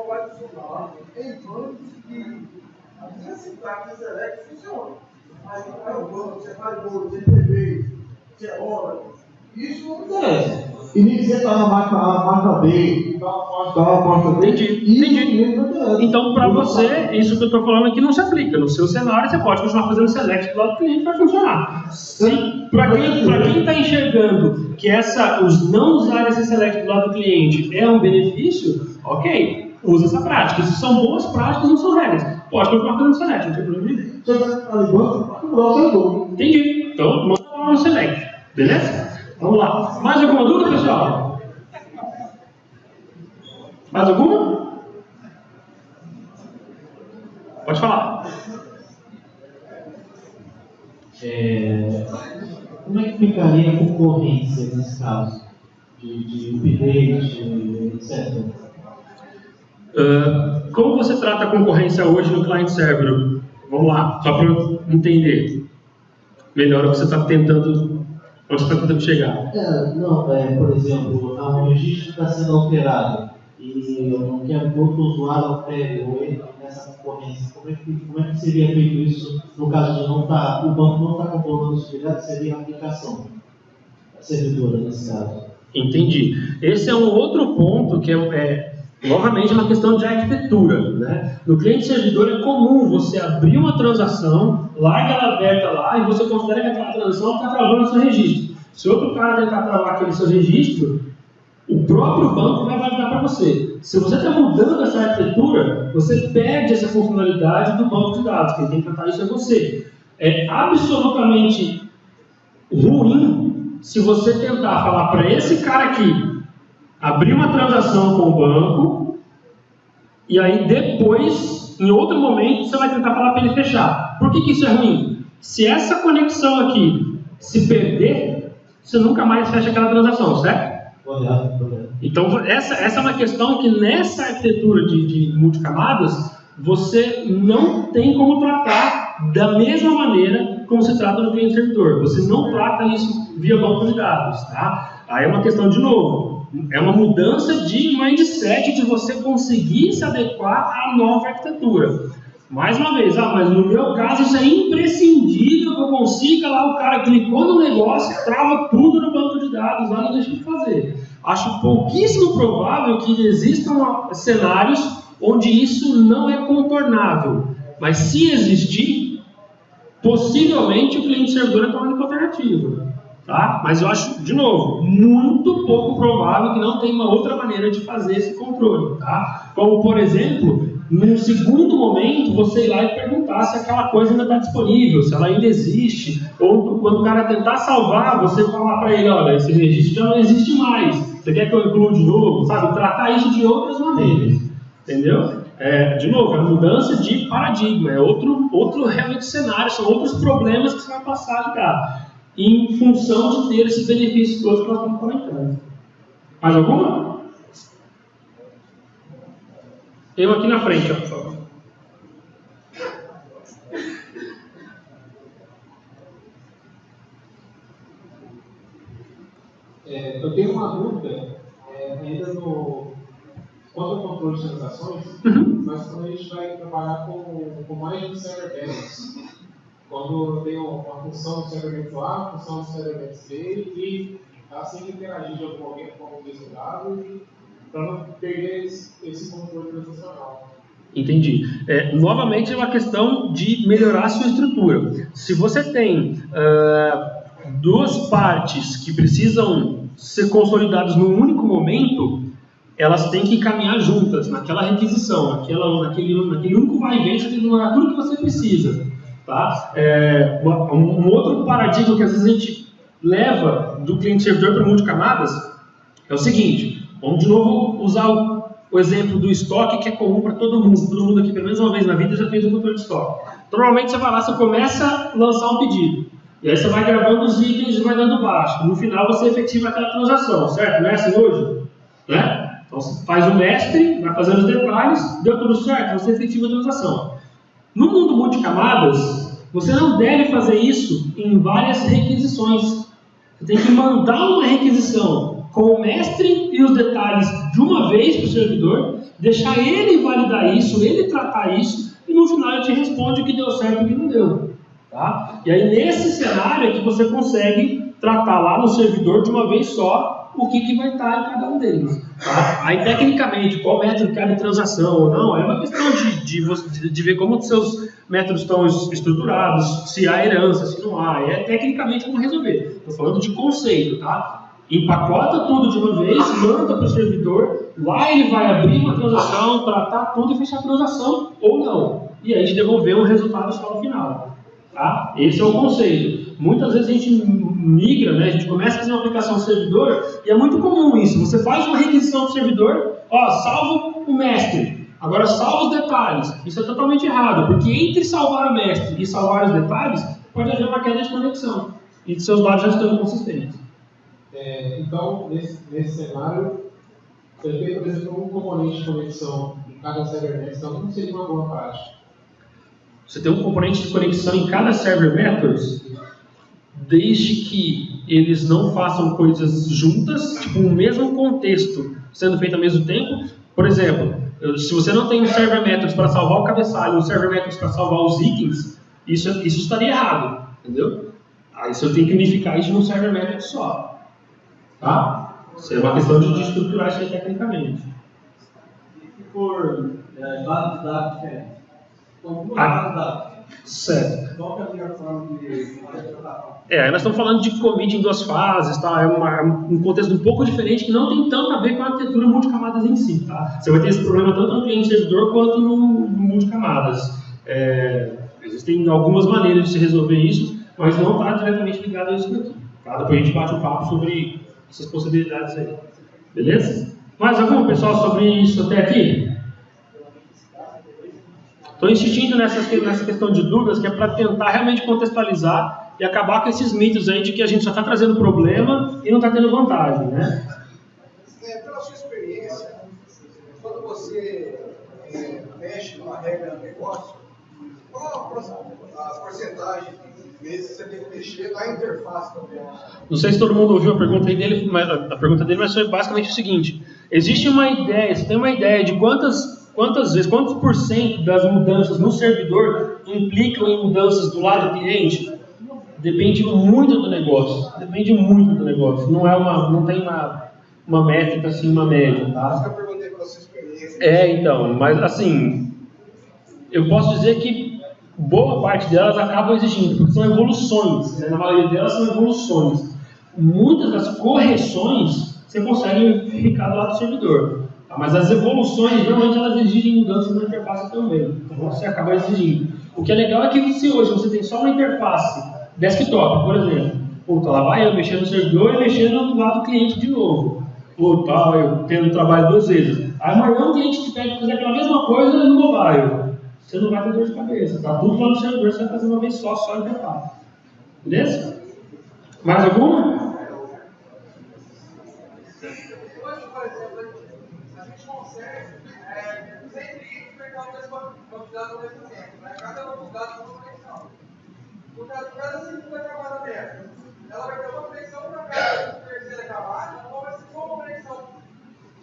S3: vai funcionar em bancos que a minha sintaxe select funciona. Mas não é o banco, você faz bolo, você TV, você ora. Isso não interessa. E nem dizer que está na marca B, está na porta D.
S1: Entendi. Então, para você, isso que eu estou falando aqui não se aplica. No seu cenário, você pode continuar fazendo select do lado do cliente, vai funcionar. Para quem está enxergando que os não usar esse select do lado do cliente é um benefício, ok, usa essa prática. Isso são boas práticas, não são regras. Pode continuar fazendo select, não tem problema nenhum.
S3: Você está ligando?
S1: Entendi. Então, manda lá no select. Beleza? Vamos lá. Mais alguma dúvida, pessoal? Mais alguma? Pode falar.
S5: Como é que ficaria a concorrência nesse caso? De update, etc.
S1: Como você trata a concorrência hoje no client server? Vamos lá, só para eu entender melhor o que você está tentando, onde você está tentando chegar.
S5: Por exemplo, um registro está sendo alterado e eu não quero que outro usuário altere ou entre nessa concorrência. Como é que seria feito isso no caso de o banco não estar controlando os dados, seria a aplicação, a servidora nesse caso?
S1: Entendi. Esse é um outro ponto que novamente, uma questão de arquitetura, né? No cliente servidor é comum você abrir uma transação, larga ela aberta lá e você considera que aquela transação está travando o seu registro. Se outro cara tentar travar aquele seu registro, o próprio banco vai validar para você. Se você está mudando essa arquitetura, você perde essa funcionalidade do banco de dados. Quem tem que tratar isso é você. É absolutamente ruim se você tentar falar para esse cara aqui abrir uma transação com o banco e aí depois, em outro momento, você vai tentar falar para ele fechar. Por que isso é ruim? Se essa conexão aqui se perder, você nunca mais fecha aquela transação, certo? Então, essa é uma questão que nessa arquitetura de multicamadas, você não tem como tratar da mesma maneira como se trata no cliente servidor. Você não trata isso via banco de dados, tá? Aí é uma questão, de novo, é uma mudança de mindset de você conseguir se adequar à nova arquitetura. Mais uma vez, mas no meu caso isso é imprescindível que eu consiga lá, o cara clicou no negócio, trava tudo no banco de dados, lá não deixa de fazer. Acho pouquíssimo provável que existam cenários onde isso não é contornável. Mas se existir, possivelmente o cliente servidor é uma única alternativa. Tá? Mas eu acho, de novo, muito pouco provável que não tenha uma outra maneira de fazer esse controle. Tá? Como, por exemplo, num segundo momento, você ir lá e perguntar se aquela coisa ainda está disponível, se ela ainda existe. Ou quando o cara tentar salvar, você falar para ele, olha, esse registro já não existe mais. Você quer que eu inclua de novo? Sabe? Tratar isso de outras maneiras. Entendeu? De novo, é mudança de paradigma, é outro realmente cenário, são outros problemas que você vai passar a lidar, em função de ter esses benefícios todos que nós estamos comentando. Mais alguma? Eu aqui na frente, por favor.
S4: Eu tenho uma dúvida, ainda quando
S6: não controle de transações, mas quando a gente vai trabalhar com mais de server metrics. Quando eu tenho uma função do server metrics A, uma função do server metrics B, e assim que interagir de algum momento com algum resultado, para não perder esse controle transacional.
S1: Entendi. Novamente é uma questão de melhorar a sua estrutura. Se você tem duas partes que precisam ser consolidadas num único momento, elas têm que caminhar juntas naquela requisição, naquele único vai e vem, você tem que mandar tudo que você precisa. Tá? Um outro paradigma que às vezes a gente leva do cliente-servidor para multicamadas é o seguinte: vamos de novo usar o exemplo do estoque, que é comum para todo mundo. Todo mundo aqui, pelo menos uma vez na vida, já fez um controle de estoque. Então, normalmente você vai lá, você começa a lançar um pedido. E aí você vai gravando os itens e vai dando baixo. No final você efetiva aquela transação, certo? Não é assim hoje? Né? Então você faz o mestre, vai fazendo os detalhes, deu tudo certo, você efetiva a transação. No mundo multicamadas, você não deve fazer isso em várias requisições. Você tem que mandar uma requisição com o mestre e os detalhes de uma vez para o servidor, deixar ele validar isso, ele tratar isso, e no final ele te responde o que deu certo e o que não deu. Tá? E aí nesse cenário é que você consegue tratar lá no servidor de uma vez só o que vai estar em cada um deles. Tá? Aí tecnicamente, qual método cabe transação ou não, é uma questão de ver como os seus métodos estão estruturados, se há herança, se não há. É tecnicamente como resolver. Estou falando de conceito, tá? Empacota tudo de uma vez, manda para o servidor, lá ele vai abrir uma transação, tratar tudo e fechar a transação ou não. E aí te devolver um resultado só no final. Tá? Esse é o conceito. Muitas vezes a gente migra, né? A gente começa a fazer uma aplicação no servidor e é muito comum isso. Você faz uma requisição do servidor, salva o mestre, agora salva os detalhes. Isso é totalmente errado, porque entre salvar o mestre e salvar os detalhes, pode haver uma queda de conexão e seus dados já estão inconsistentes.
S6: Então, nesse cenário, eu tenho, por exemplo, um componente de conexão em cada server metrics, então não seria uma boa prática.
S1: Você tem um componente de conexão em cada server methods, desde que eles não façam coisas juntas, tipo um mesmo contexto sendo feito ao mesmo tempo. Por exemplo, se você não tem um server methods para salvar o cabeçalho e um server methods para salvar os itens, isso estaria errado, entendeu? Aí você tem que unificar isso num server methods só. Tá? Isso é uma questão de estruturar isso aí tecnicamente.
S5: E se for base de dados diferentes? Então, duas bases de dados.
S1: Certo.
S5: Qual que é a melhor forma de tratar?
S1: Nós estamos falando de commit em duas fases, tá? É um contexto um pouco diferente que não tem tanto a ver com a arquitetura multicamadas em si, tá? Você vai ter esse problema tanto no cliente servidor quanto no multicamadas. Existem algumas maneiras de se resolver isso, mas não está diretamente ligado a isso daqui. Tá? Depois a gente bate um papo sobre essas possibilidades aí. Beleza? Mais algum, pessoal, sobre isso até aqui? Estou insistindo nessa questão de dúvidas, que é para tentar realmente contextualizar e acabar com esses mitos aí de que a gente só está trazendo problema e não está tendo vantagem, né?
S7: Pela sua experiência, quando você mexe numa regra no negócio, qual a porcentagem de vezes você tem que mexer na interface também?
S1: Não sei se todo mundo ouviu a pergunta dele, mas foi basicamente o seguinte: existe uma ideia, você tem uma ideia de quantos por cento das mudanças no servidor implicam em mudanças do lado do cliente? Depende muito do negócio. Não tem uma métrica assim, uma média, tá?
S7: Eu perguntei pela sua experiência.
S1: Então, mas assim, eu posso dizer que boa parte delas acabam exigindo, porque são evoluções, né? Na maioria delas são evoluções. Muitas das correções você consegue verificar do lado do servidor. Mas as evoluções, normalmente, elas exigem mudanças na interface também. Então, você acaba exigindo. O que é legal é que se hoje você tem só uma interface desktop, por exemplo, lá vai eu mexendo no servidor e mexendo do lado do cliente de novo. Eu tendo trabalho duas vezes. Aí amanhã o cliente te pede para fazer aquela mesma coisa no mobile. Você não vai ter dor de cabeça. Tá tudo lá no servidor, você vai fazer uma vez só a interface. Beleza? Mais alguma?
S7: Sempre pegar a mesma quantidade ao mesmo tempo, né? Cada unidade tem uma conexão. Por cada segunda camada dessa, ela vai ter uma conexão para cada terceira camada, ou vai ser só uma conexão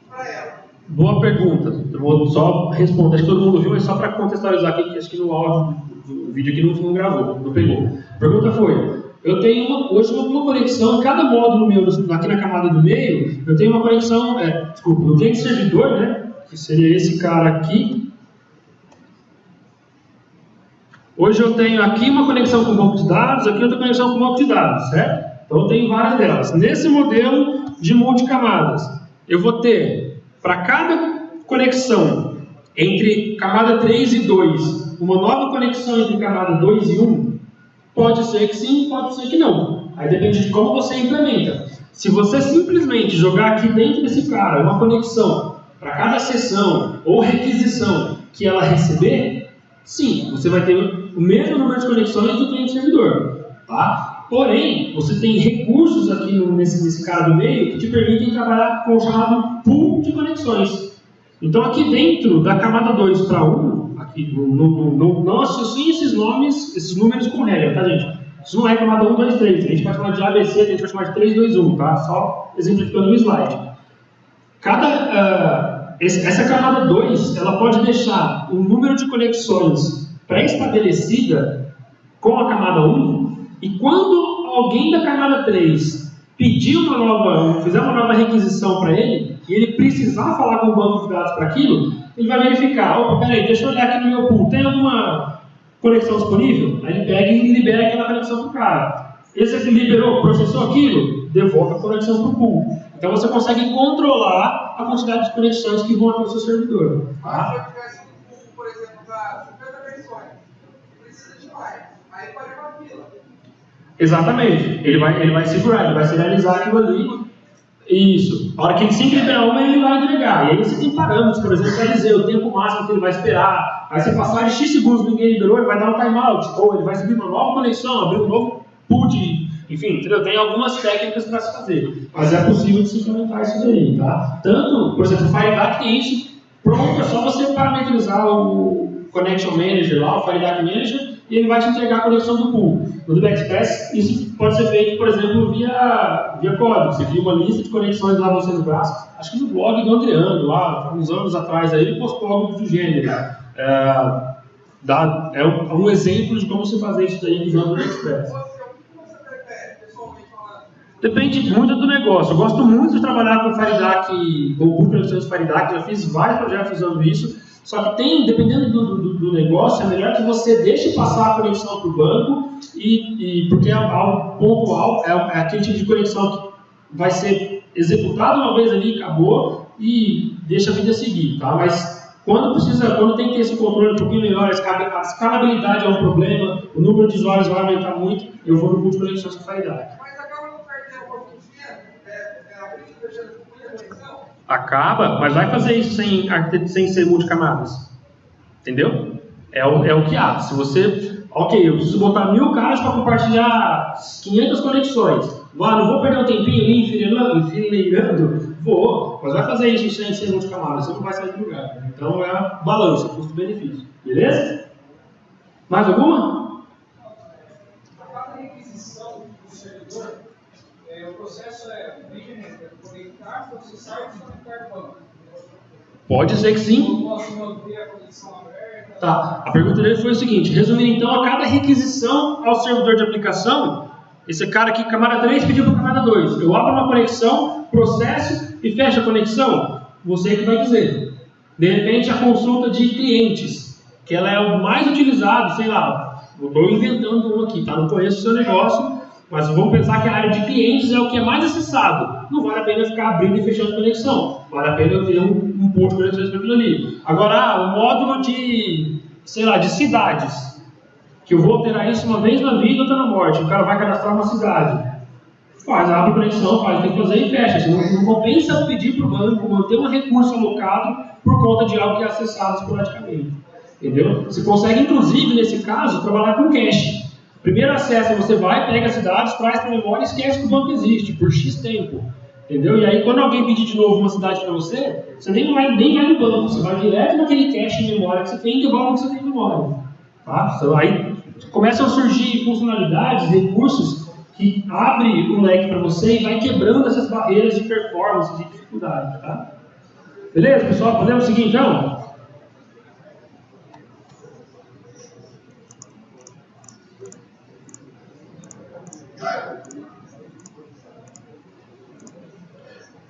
S7: para ela?
S1: Boa pergunta. vou só responder, acho que todo mundo viu, mas só para contextualizar aqui, que acho que no áudio do vídeo aqui não gravou, não pegou. A pergunta foi, eu tenho hoje uma conexão, em cada módulo meu, aqui na camada do meio, eu tenho uma conexão, no cliente servidor, né, que seria esse cara aqui. Hoje eu tenho aqui uma conexão com o banco de dados, aqui outra conexão com o banco de dados, certo? Então eu tenho várias delas. Nesse modelo de multicamadas, eu vou ter, para cada conexão entre camada 3 e 2, uma nova conexão entre camada 2 e 1, pode ser que sim, pode ser que não. Aí depende de como você implementa. Se você simplesmente jogar aqui dentro desse cara uma conexão para cada sessão ou requisição que ela receber, sim, você vai ter o mesmo número de conexões do cliente servidor, tá? Porém, você tem recursos aqui nesse cara do meio que te permitem trabalhar com o chamado pool de conexões. Então aqui dentro da camada 2 para 1, aqui não associe esses nomes, esses números com regra, tá, gente? Isso não é camada 1, 2, 3, a gente vai chamar de ABC, a gente vai chamar de 3, 2, 1, tá? Só exemplificando no slide. Essa camada 2, ela pode deixar um número de conexões pré-estabelecida com a camada 1, e quando alguém da camada 3 fizer uma nova requisição para ele, e ele precisar falar com o banco de dados para aquilo, ele vai verificar, opa, peraí, deixa eu olhar aqui no meu pool, tem alguma conexão disponível? Aí ele pega e libera aquela conexão para o cara. Esse que liberou, processou aquilo, devolve a conexão para o pool. Então você consegue controlar a quantidade de conexões que vão até o seu servidor. Tá?
S7: Se eu tivesse um pool, por exemplo, para 50 conexões, precisa de mais, aí pode ir uma fila.
S1: Exatamente. Ele vai segurar, ele vai serializar aquilo ali. Isso. A hora que ele sempre liberar uma, ele vai entregar. E aí você tem parâmetros, por exemplo, para dizer o tempo máximo que ele vai esperar. Aí você passar de X segundos ninguém liberou, ele vai dar um timeout. Ou ele vai subir uma nova conexão, abrir um novo pool de... Enfim, entendeu? Tem algumas técnicas para se fazer. Mas é possível de se implementar isso daí, tá? Tanto, por exemplo, o FireDAC tem isso pronto, é só você parametrizar o Connection Manager lá, o FireDAC Manager, e ele vai te entregar a conexão do pool. No DBExpress, isso pode ser feito, por exemplo, via código. Você cria uma lista de conexões lá no seu braço. Acho que no blog do Andreano, lá, uns anos atrás, aí, ele postou algo do gênero. É um exemplo de como você fazer isso daí usando o DBExpress. Depende muito do negócio. Eu gosto muito de trabalhar com FireDAC, com conexões de FireDAC, já fiz vários projetos usando isso. Só que dependendo do negócio, é melhor que você deixe passar a conexão para o banco, porque o pontual é aquele tipo de conexão que vai ser executado uma vez ali, acabou, e deixa a vida seguir, tá? Mas quando tem que ter esse controle um pouquinho melhor, a escalabilidade é um problema, o número de usuários vai aumentar muito, eu vou no pool de conexões com FireDAC.
S7: Mas acaba não perdendo um pouco de dinheiro, a gente deixando de conexão.
S1: Acaba, mas vai fazer isso sem ser multicamadas. Entendeu? É o que há. Se você... Ok, eu preciso botar 1000 caras para compartilhar 500 conexões. Não vou perder um tempinho ali enfileirando? Vou, mas vai fazer isso sem ser multicamadas. Você não vai sair do lugar. Então é a balança, custo-benefício. Beleza? Mais alguma?
S2: A cada requisição do servidor, o processo conectar, processar e desconectar do banco.
S1: Pode ser que sim.
S2: Eu posso manter a conexão aberta.
S1: Tá. A pergunta dele foi o seguinte: resumindo então, a cada requisição ao servidor de aplicação, esse cara aqui, camada 3, pediu para camada 2. Eu abro uma conexão, processo e fecho a conexão. Você que vai dizer. De repente, a consulta de clientes, que ela é o mais utilizado, sei lá, eu estou inventando um aqui, tá? Não conheço o seu negócio, mas vamos pensar que a área de clientes é o que é mais acessado. Não vale a pena ficar abrindo e fechando conexão. Vale a pena eu ter um pool de conexões para aquilo ali. Agora, o módulo de cidades, que eu vou alterar isso uma vez na vida, outra na morte. O cara vai cadastrar uma cidade. Abre conexão, tem que fazer e fecha. Não compensa pedir para o banco manter um recurso alocado por conta de algo que é acessado esporadicamente. Entendeu? Você consegue, inclusive, nesse caso, trabalhar com cache. Primeiro acesso, você vai, pega as cidades, traz para a memória e esquece que o banco existe, por X tempo. Entendeu? E aí, quando alguém pedir de novo uma cidade para você, você nem vai no banco, você vai direto naquele cache de memória que você tem e devolve o que você tem em memória. Tá? Então, aí começam a surgir funcionalidades, recursos que abrem o leque para você e vai quebrando essas barreiras de performance, de dificuldade. Tá? Beleza, pessoal? Podemos seguir então?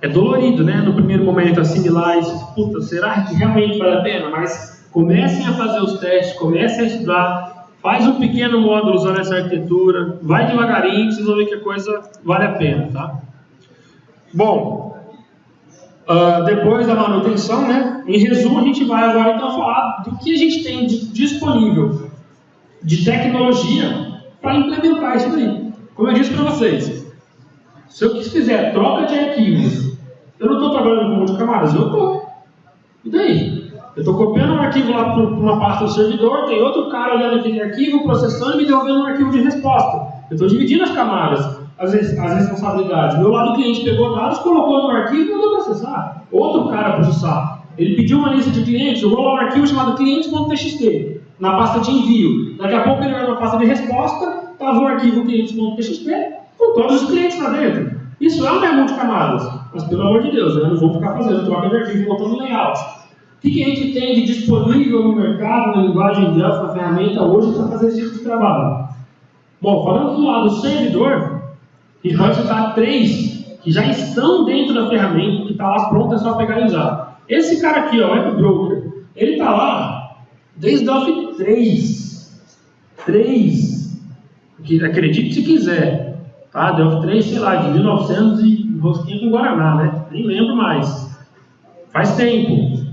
S1: É dolorido, né? No primeiro momento assimilar isso. Puta, será que realmente vale a pena? Mas comecem a fazer os testes, comecem a estudar, faz um pequeno módulo usando essa arquitetura, vai devagarinho, vocês vão ver que a coisa vale a pena, tá? Bom, depois da manutenção, né? Em resumo, a gente vai agora então falar do que a gente tem disponível de tecnologia para implementar isso aí. Como eu disse para vocês, se eu fizer troca de arquivos, eu não estou trabalhando com multicamadas, eu estou. E daí? Eu estou copiando um arquivo lá para uma pasta do servidor, tem outro cara olhando aquele arquivo, processando e me devolvendo um arquivo de resposta. Eu estou dividindo as camadas, as responsabilidades. Meu lado cliente pegou dados, colocou no arquivo e mandou processar. Outro cara processar. Ele pediu uma lista de clientes, jogou lá um arquivo chamado clientes.txt na pasta de envio. Daqui a pouco ele olhou na pasta de resposta, estava um arquivo clientes.txt com todos os clientes lá dentro. Isso é um multicamadas, mas pelo amor de Deus, eu não vou ficar fazendo troca de arquivo e botando layout. O que a gente tem de disponível no mercado, na linguagem Delphi, na ferramenta hoje para fazer esse tipo de trabalho? Bom, falando do lado servidor, a gente vai citar 3 que já estão dentro da ferramenta, que está lá pronto, é só pegar e usar. Esse cara aqui, ó, o WebBroker, ele está lá desde Delphi 3, que acredite se quiser. Tá? Delphi 3, sei lá, de 1900 e rosquinha com Guaraná, né? Nem lembro mais. Faz tempo.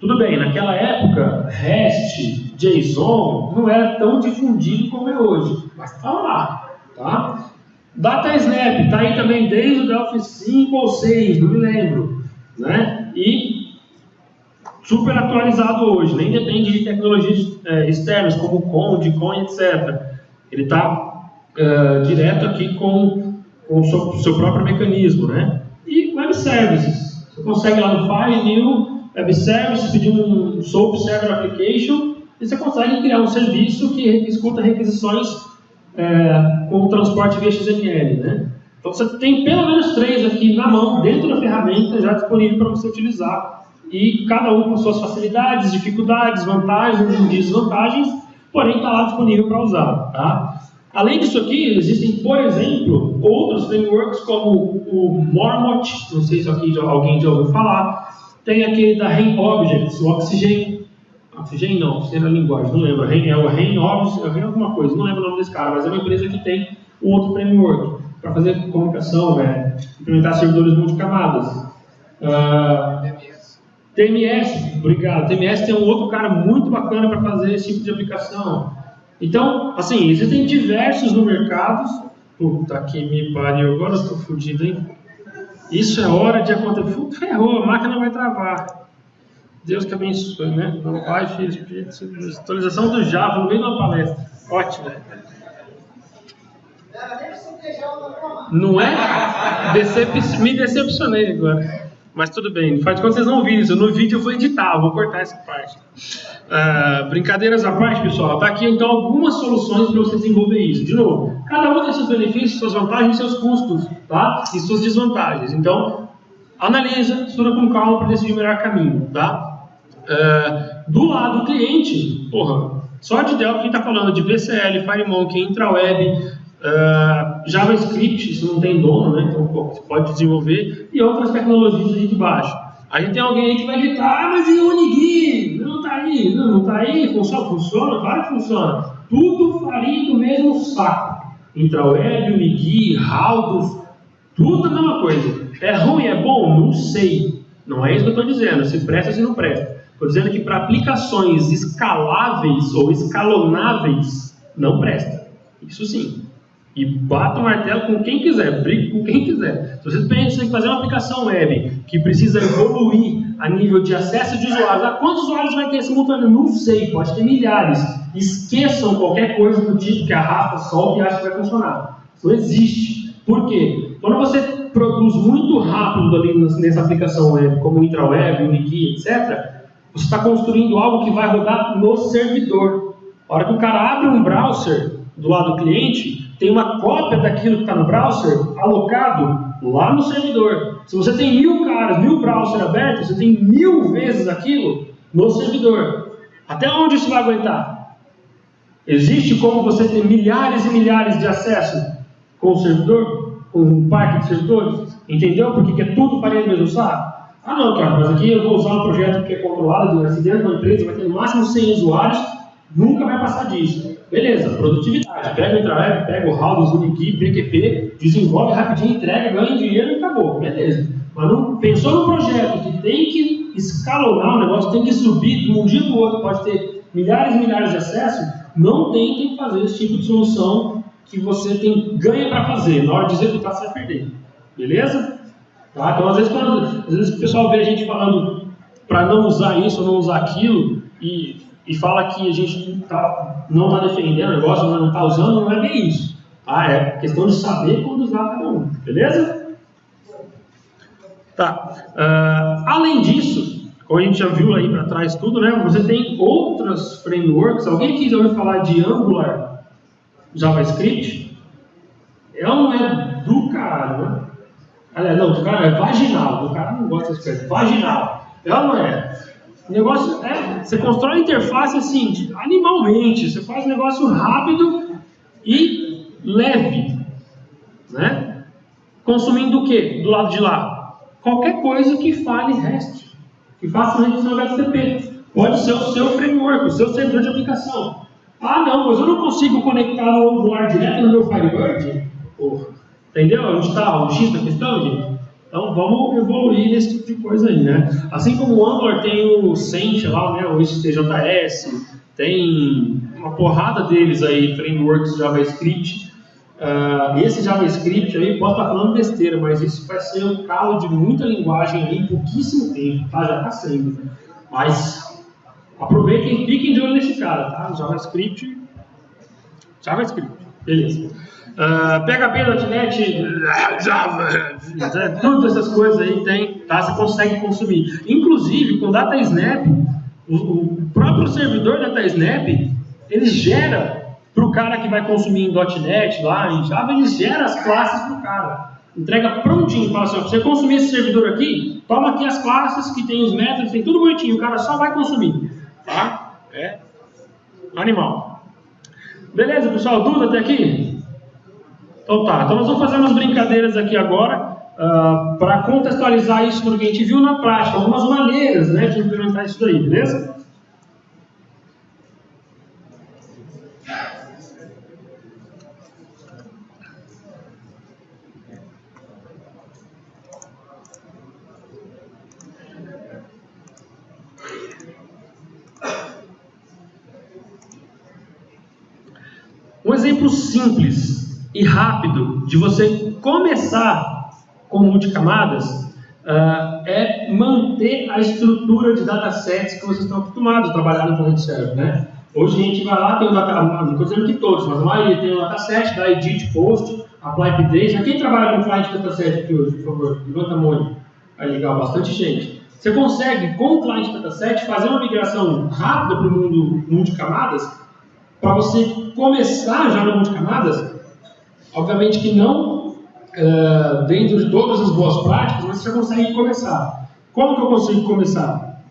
S1: Tudo bem, naquela época, REST, JSON não era tão difundido como é hoje, mas está lá, tá? DataSnap está aí também desde o Delphi 5 ou 6, não me lembro, né? E super atualizado hoje, nem depende de tecnologias externas como Conde, etc. Ele está direto aqui com o seu próprio mecanismo, né? E Web Services, você consegue lá no File, New, Web Services, pedir um SOAP Server Application, e você consegue criar um serviço que escuta requisições com o transporte via XML, né? Então você tem pelo menos 3 aqui na mão, dentro da ferramenta, já disponível para você utilizar, e cada um com suas facilidades, dificuldades, vantagens e desvantagens, porém está lá disponível para usar, tá? Além disso aqui, existem, por exemplo, outros frameworks como o Mormot, não sei se aqui alguém já ouviu falar, tem aquele da Rain Objects, o Oxygen não, sei na linguagem, não lembro, é o Rain Objects, é Rain alguma coisa, não lembro o nome desse cara, mas é uma empresa que tem um outro framework para fazer comunicação, implementar servidores multicamadas. TMS, obrigado, TMS tem um outro cara muito bacana para fazer esse tipo de aplicação. Então, assim, existem diversos no mercado. Puta que me pariu, agora eu estou fodido, hein? Isso é hora de acontecer. Ferrou, a máquina vai travar. Deus que abençoe, né? Não vai, filho. Atualização do Java no meio de uma palestra. Ótimo. Não é? Me decepcionei agora. Mas tudo bem, faz de conta que vocês não viram isso. No vídeo eu vou editar, vou cortar essa parte. Brincadeiras à parte, pessoal, está aqui então algumas soluções para você desenvolver isso. De novo, cada um tem seus benefícios, suas vantagens e seus custos, tá? E suas desvantagens. Então, analisa, estuda com calma para decidir o melhor caminho, tá? Do lado do cliente, só de Delphi a gente está falando de VCL, FireMonkey, IntraWeb, JavaScript, isso não tem dono, né? Então você pode desenvolver, e outras tecnologias ali de baixo. A gente tem alguém aí que vai gritar, mas e o Unigui? Não está aí, não está aí, funciona? Claro que funciona. Tudo farinha do mesmo saco. IntraWeb, Unigui, Haldus, tudo a mesma coisa. É ruim, é bom? Não sei. Não é isso que eu estou dizendo, se presta ou se não presta. Estou dizendo que para aplicações escaláveis ou escalonáveis, não presta. Isso sim. E bata o martelo com quem quiser, brigue com quem quiser. Se vocês pensam em fazer uma aplicação web que precisa evoluir a nível de acesso de usuários, quantos usuários vai ter simultâneo? Não sei, pode ter milhares. Esqueçam qualquer coisa do tipo que arrasta, solta e acha que vai funcionar. Isso não existe. Por quê? Quando você produz muito rápido ali nessa aplicação web, como o IntraWeb, o Unigui, etc., você está construindo algo que vai rodar no servidor. A hora que o cara abre um browser do lado do cliente, tem uma cópia daquilo que está no browser alocado lá no servidor. Se você tem 1000 caras, 1000 browsers abertos, você tem 1000 vezes aquilo no servidor. Até onde isso vai aguentar? Existe como você ter milhares e milhares de acessos com o servidor, com um parque de servidores? Entendeu? Porque é tudo parede mesmo saco? Ah não, cara, mas aqui eu vou usar um projeto que é controlado, dentro de uma empresa vai ter no máximo 100 usuários, nunca vai passar disso. Beleza, produtividade. Pega o Intraweb, pega o Haldus, Unikey, PQP, desenvolve rapidinho, entrega, ganha dinheiro e acabou. Beleza. Mas não pensou no projeto que tem que escalonar o negócio, tem que subir de um dia para o outro, pode ter milhares e milhares de acessos, não tem que fazer esse tipo de solução que você ganha para fazer. Na hora de executar, você vai perder. Beleza? Tá? Então, às vezes o pessoal vê a gente falando para não usar isso ou não usar aquilo e fala que a gente não está defendendo o negócio, não está usando, não é bem isso. Tá? É questão de saber quando usar cada um. Beleza? Tá. Além disso, como a gente já viu aí para trás tudo, né? Você tem outras frameworks. Alguém aqui já ouviu falar de Angular JavaScript? Não é do caralho, né? Não, do cara é vaginal. O cara não gosta dessa coisa. Vaginal. Ela não é. O negócio você constrói a interface assim, animalmente. Você faz um negócio rápido e leve, né? Consumindo o quê? Do lado de lá? Qualquer coisa que fale REST, que faça uma redução HTTP. Pode ser o seu framework, o seu servidor de aplicação. Ah, não, mas eu não consigo conectar o Angular direto no meu Firebird? Porra. Entendeu? Onde está o X da questão, gente? Então vamos evoluir nesse tipo de coisa aí, né? Assim como o Angular tem o Sentia lá, né? O STJS, tem uma porrada deles aí, frameworks JavaScript. Esse JavaScript aí, posso estar falando besteira, mas isso vai ser um calo de muita linguagem aí em pouquíssimo tempo, tá? Já está sendo. Mas aproveitem e fiquem de olho nesse cara, tá? JavaScript, beleza. PHP.NET, Java, todas essas coisas aí tem, tá? Você consegue consumir. Inclusive, com DataSnap, o próprio servidor DataSnap, ele gera para o cara que vai consumir em .NET, lá em Java, ele gera as classes para o cara. Entrega prontinho, fala assim, ó, você consumir esse servidor aqui, toma aqui as classes que tem os métodos, tem tudo bonitinho, o cara só vai consumir. Tá? É animal. Beleza, pessoal? Dúvida até aqui? Então tá, então nós vamos fazer umas brincadeiras aqui agora para contextualizar isso porque a gente viu na prática, algumas maneiras, né, de implementar isso daí, beleza? Um exemplo simples e rápido de você começar com multicamadas é manter a estrutura de datasets que vocês estão acostumados a trabalhar no client server, né? Hoje a gente vai lá, tem o dataset, não estou dizendo que todos, mas a maioria tem o dataset, da edit, post, apply update. Quem trabalha com client dataset aqui hoje, por favor? Levanta a mão. Aí, legal, bastante gente. Você consegue, com o client dataset, fazer uma migração rápida para o mundo multicamadas, para você começar já no multicamadas. Obviamente que não dentro de todas as boas práticas, mas você já consegue começar. Como que eu consigo começar?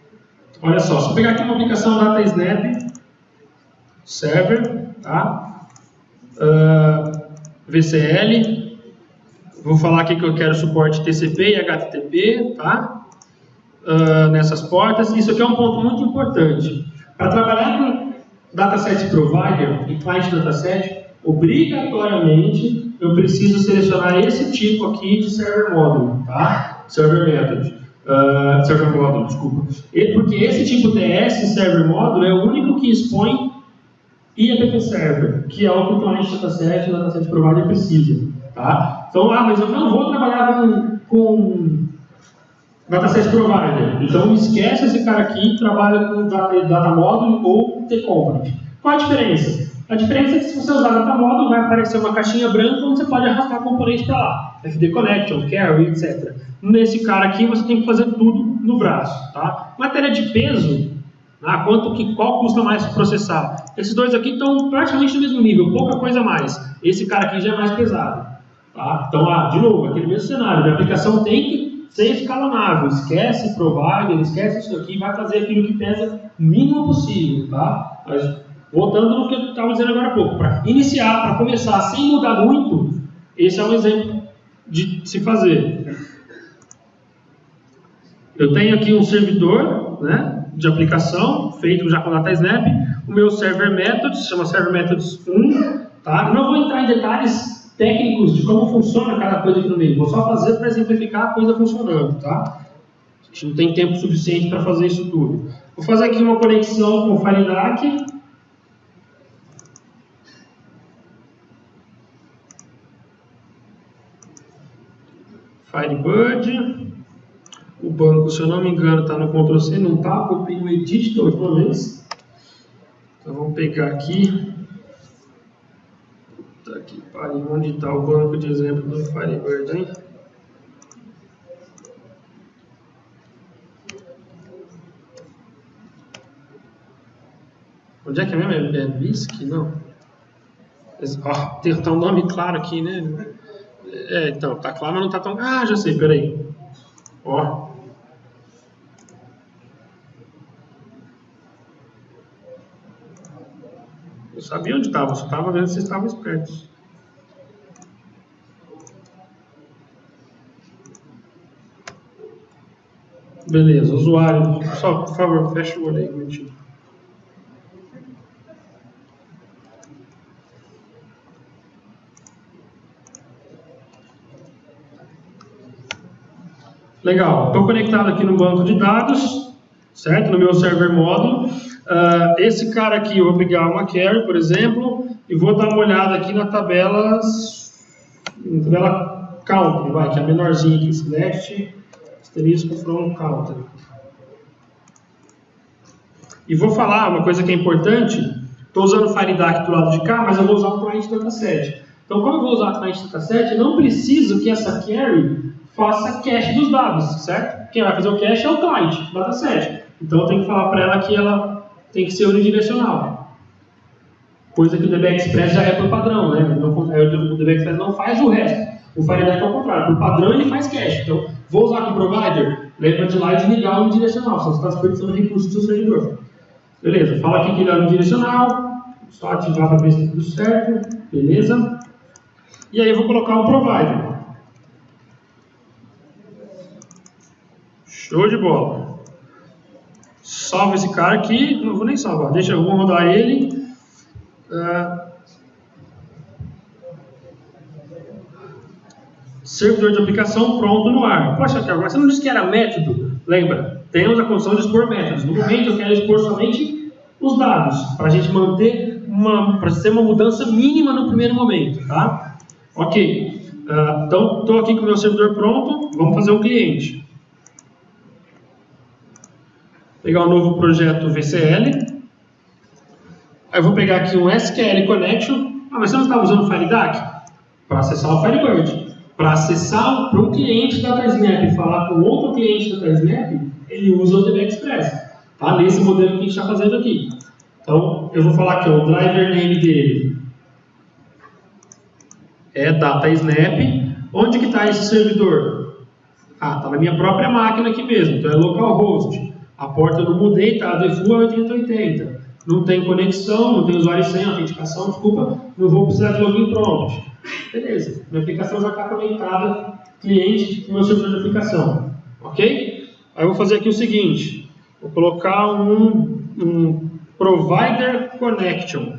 S1: Olha só, se eu pegar aqui uma aplicação DataSnap, Server, tá? VCL, vou falar aqui que eu quero suporte TCP e HTTP, tá? Nessas portas. Isso aqui é um ponto muito importante. Para trabalhar com Dataset Provider e Client Dataset, obrigatoriamente eu preciso selecionar esse tipo aqui de Server Module, tá? Server Method. Server Module, desculpa. Porque esse tipo TS, Server Module, é o único que expõe IAPP Server, que é o que o Client Dataset e o Dataset Provider precisa, tá? Então, mas eu não vou trabalhar com Dataset Provider. Então, esquece esse cara aqui e trabalha com Data Module ou T-Component. Qual a diferença? A diferença é que se você usar Data Module, vai aparecer uma caixinha branca onde você pode arrastar componente para lá. FD Connection, Carry, etc. Nesse cara aqui, você tem que fazer tudo no braço, tá? Matéria de peso, qual custa mais para processar? Esses dois aqui estão praticamente no mesmo nível, pouca coisa a mais. Esse cara aqui já é mais pesado, tá? Então, de novo, aquele mesmo cenário. A aplicação tem que ser escalonável. Esquece provider, esquece isso aqui, vai fazer aquilo que pesa o mínimo possível, tá? Mas, voltando no que eu estava dizendo agora há pouco, para iniciar, para começar sem mudar muito, esse é um exemplo de se fazer. Eu tenho aqui um servidor, né, de aplicação, feito já com DataSnap, o meu server methods, chama server methods 1, tá? Eu não vou entrar em detalhes técnicos de como funciona cada coisa aqui no meio, vou só fazer para exemplificar a coisa funcionando, tá? A gente não tem tempo suficiente para fazer isso tudo. Vou fazer aqui uma conexão com o FireDAC. Firebird. O banco, se eu não me engano, está no Ctrl+C, não está, copiei o edit da última vez. Então vamos pegar aqui. Tá aqui, onde está o banco de exemplo do Firebird, hein? Onde é que é mesmo? É BISC? Não. Tem um nome claro aqui, né? Então, tá claro, mas não tá tão... Ah, já sei, peraí. Ó. Eu sabia onde estava, só estava vendo se vocês estavam espertos. Beleza, usuário. Só, por favor, fecha o olho aí, mentira. Legal, estou conectado aqui no banco de dados, certo? No meu server módulo. Esse cara aqui, eu vou pegar uma query, por exemplo, e vou dar uma olhada aqui na tabela country, que é a menorzinha aqui, slash, asterisco from country. E vou falar uma coisa que é importante, estou usando o FireDAC do lado de cá, mas eu vou usar o client dataset. Então, como eu vou usar o client dataset, eu não preciso que essa query faça cache dos dados, certo? Quem vai fazer o cache é o client, o dataset. Então eu tenho que falar para ela que ela tem que ser unidirecional. Coisa que o DB Express já é por padrão, né? O DB Express não faz o resto. O FireDAC é o contrário. Por padrão ele faz cache. Então, vou usar aqui o provider, lembra de lá e desligar o unidirecional, senão você está desperdiçando recursos do seu servidor. Beleza, fala aqui que ele é unidirecional, só ativar para ver se está tudo certo. Beleza. E aí eu vou colocar o provider. Show de bola. Salva esse cara aqui. Não vou nem salvar. Deixa eu rodar ele. Servidor de aplicação pronto no ar. Poxa, agora você não disse que era método? Lembra? Temos a condição de expor métodos. No momento eu quero expor somente os dados. Para a gente manter para ter uma mudança mínima no primeiro momento. Tá? Ok. Então, estou aqui com o meu servidor pronto. Vamos fazer um cliente. Pegar um novo projeto VCL. Aí eu vou pegar aqui um SQL Connection. Mas você não estava usando o FireDAC? Para acessar o Firebird. Para acessar para um cliente da DataSnap e falar com outro cliente da DataSnap, ele usa o DB Express. Tá? Nesse modelo que a gente está fazendo aqui. Então, eu vou falar que o driver name dele é DataSnap. Onde que está esse servidor? Está na minha própria máquina aqui mesmo. Então, é localhost. A porta eu não mudei, tá? A default é 8080. Não tem conexão, não tem usuário e senha, autenticação, desculpa. Não vou precisar de login prompt. Beleza. Minha aplicação já está conectada, cliente com o meu servidor de aplicação. Ok? Aí eu vou fazer aqui o seguinte. Vou colocar um Provider Connection.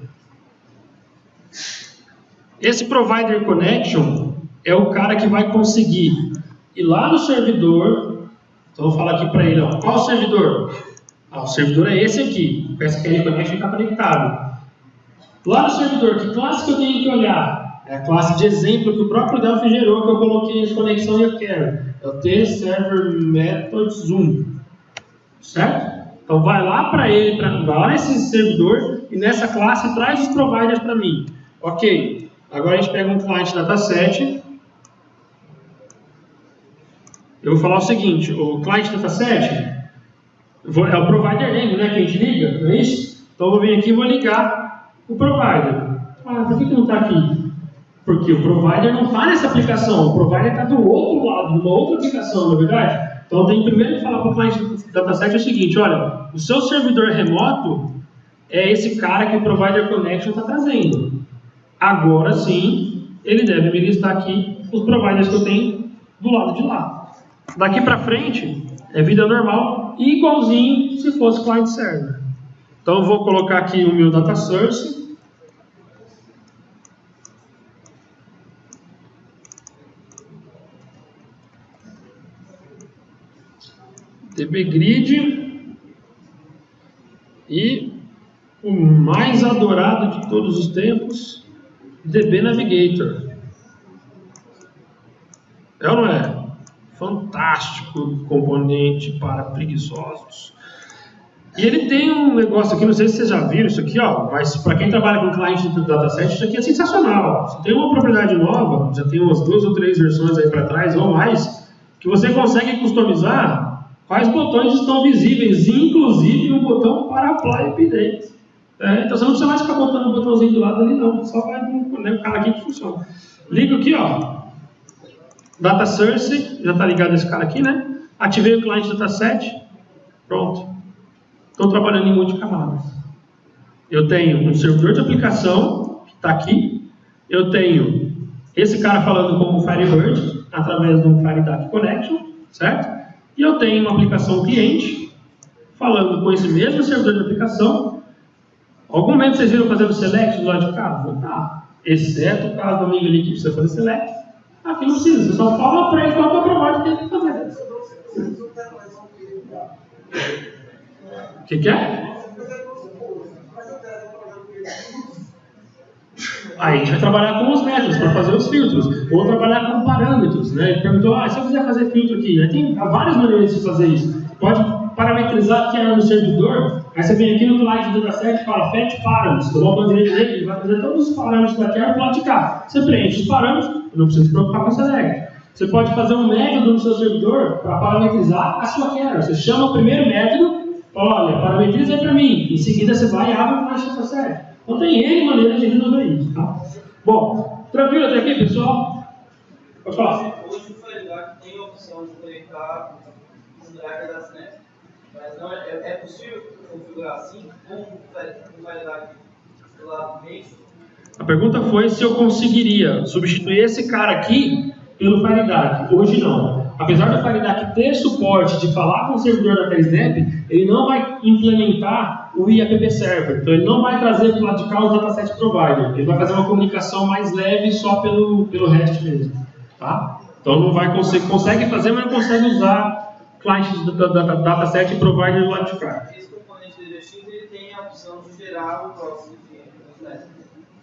S1: Esse Provider Connection é o cara que vai conseguir ir lá no servidor. Então, eu vou falar aqui para ele, ó, qual o servidor? O servidor é esse aqui, o SQL Connection está conectado. Lá no servidor, que classe que eu tenho que olhar? É a classe de exemplo que o próprio Delphi gerou, que eu coloquei a conexão e a query. É o tServerMethods1. Certo? Então, vai lá para ele, vai lá nesse servidor, e nessa classe traz os providers para mim. Ok, agora a gente pega um client dataset. Eu vou falar o seguinte, o client dataset é o provider name, né, que a gente liga, não é isso? Então eu vou vir aqui e vou ligar o provider. Por que não está aqui? Porque o provider não está nessa aplicação, o provider está do outro lado, numa outra aplicação, na verdade. Então tem primeiro que falar para o cliente do dataset o seguinte, olha, o seu servidor remoto é esse cara que o provider connection está trazendo. Agora sim, ele deve me listar aqui os providers que eu tenho do lado de lá. Daqui para frente, é vida normal, igualzinho se fosse client server. Então eu vou colocar aqui o meu data source. DBGrid e o mais adorado de todos os tempos, DB Navigator. É ou não é? Fantástico componente para preguiçosos. E ele tem um negócio aqui, não sei se vocês já viram isso aqui, ó, mas para quem trabalha com cliente do dataset, isso aqui é sensacional. Você tem uma propriedade nova, já tem umas 2 ou 3 versões aí para trás ou mais, que você consegue customizar quais botões estão visíveis, inclusive o botão para Apply Update. Então você não precisa mais ficar botando o botãozinho do lado ali não, só vai no cara aqui que funciona. Ligo aqui, ó, Data Source, já está ligado esse cara aqui, né? Ativei o cliente dataset, pronto. Estou trabalhando em multicamadas. Eu tenho um servidor de aplicação, que está aqui, eu tenho esse cara falando como Firebird, através do FireDAC Connection, certo? E eu tenho uma aplicação cliente, falando com esse mesmo servidor de aplicação. Algum momento vocês viram fazendo select do lado de cá? Tá. Exceto o caso do amigo ali que precisa fazer select. Aqui não precisa, você só fala para ele qual é o provider que ele tem que fazer. O que é? Aí a gente vai trabalhar com os métodos para fazer os filtros, ou trabalhar com parâmetros, né? Ele perguntou, se eu quiser fazer filtro aqui, aí tem várias maneiras de fazer isso. Você pode parametrizar aqui no servidor, aí você vem aqui no client do dataset e fala fetch params, coloca o direito dele, ele vai fazer todos os parâmetros da quer para cá. Você preenche os parâmetros, não precisa se preocupar com essa regra. Você pode fazer um método no seu servidor para parametrizar a sua quer. Você chama o primeiro método, fala, olha, parametriza aí para mim, em seguida você vai e abre o client do dataset. Então tem N maneiras de resolver isso, tá? Bom, tranquilo até aqui, pessoal? Pode falar.
S2: Hoje o FireDAC tem a opção de conectar um driver da Snap, mas não é possível configurar assim com o FireDAC do lado meio?
S1: A pergunta foi se eu conseguiria substituir esse cara aqui pelo FireDAC. Hoje não. Apesar do FireDAC ter suporte de falar com o servidor da Snap, ele não vai implementar o IAPP Server. Então ele não vai trazer para o lado de cá o dataset provider. Ele vai fazer uma comunicação mais leve só pelo REST mesmo. Tá? Então não vai consegue fazer, mas não consegue usar client da dataset provider do lado de cá.
S2: Esse componente de DBX ele tem a opção de gerar o próximo cliente.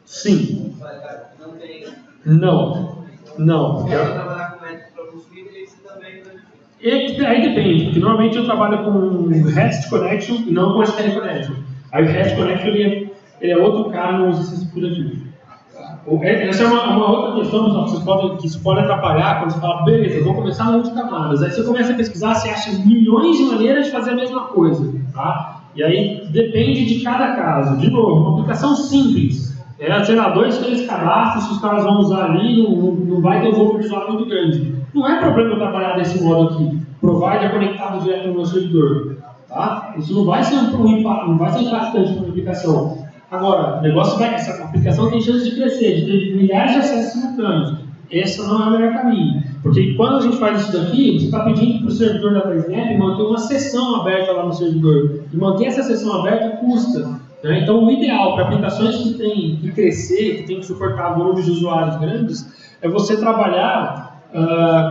S1: Sim.
S2: Não tem.
S1: Não.
S2: Se eu trabalhar com métodos para construir, ele também
S1: Aí depende, porque normalmente eu trabalho com REST Connection e não com SQL Connection. Aí o REST Connection ele é outro cara no exercício curativo. Essa é uma outra questão, pessoal, que isso pode atrapalhar quando você fala, beleza, eu vou começar a monte de camadas. Aí você começa a pesquisar, você acha milhões de maneiras de fazer a mesma coisa. Tá? E aí depende de cada caso. De novo, uma aplicação simples. Sei lá, 2, 3 cadastros, se os caras vão usar ali, não vai ter um volume de usuário muito grande. Não é problema eu trabalhar desse modo aqui. Provider conectado direto no meu servidor. Tá? Isso não vai ser impactante para a aplicação. Agora, o negócio essa aplicação tem chance de crescer, de ter milhares de acessos simultâneos. Esse não é o melhor caminho. Porque quando a gente faz isso daqui, você está pedindo para o servidor da Snap manter uma sessão aberta lá no servidor. E manter essa sessão aberta custa. Então, o ideal para aplicações que têm que crescer, que têm que suportar volumes de usuários grandes, é você trabalhar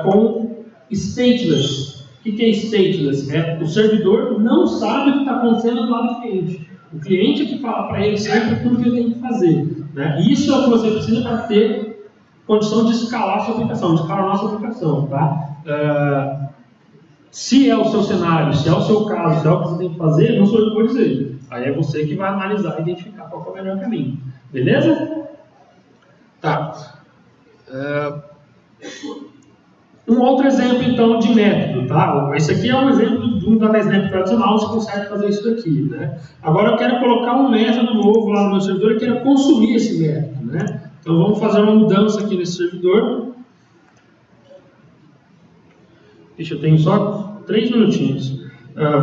S1: com stateless. O que é stateless? O servidor não sabe o que está acontecendo do lado do cliente. O cliente é que fala para ele sempre tudo que ele tem que fazer. Né? Isso é o que você precisa para ter condição de escalar a sua aplicação, de escalar a nossa aplicação. Tá? Se é o seu cenário, se é o seu caso, se é o que você tem que fazer, não sou eu que vou dizer. Aí é você que vai analisar e identificar qual é o melhor caminho. Beleza? Tá. Um outro exemplo, então, de método. Tá? Esse aqui é um exemplo de um data snap tradicional, você consegue fazer isso daqui. Né? Agora eu quero colocar um método novo lá no meu servidor e quero consumir esse método. Né? Então vamos fazer uma mudança aqui nesse servidor. Deixa, eu tenho só 3 minutinhos.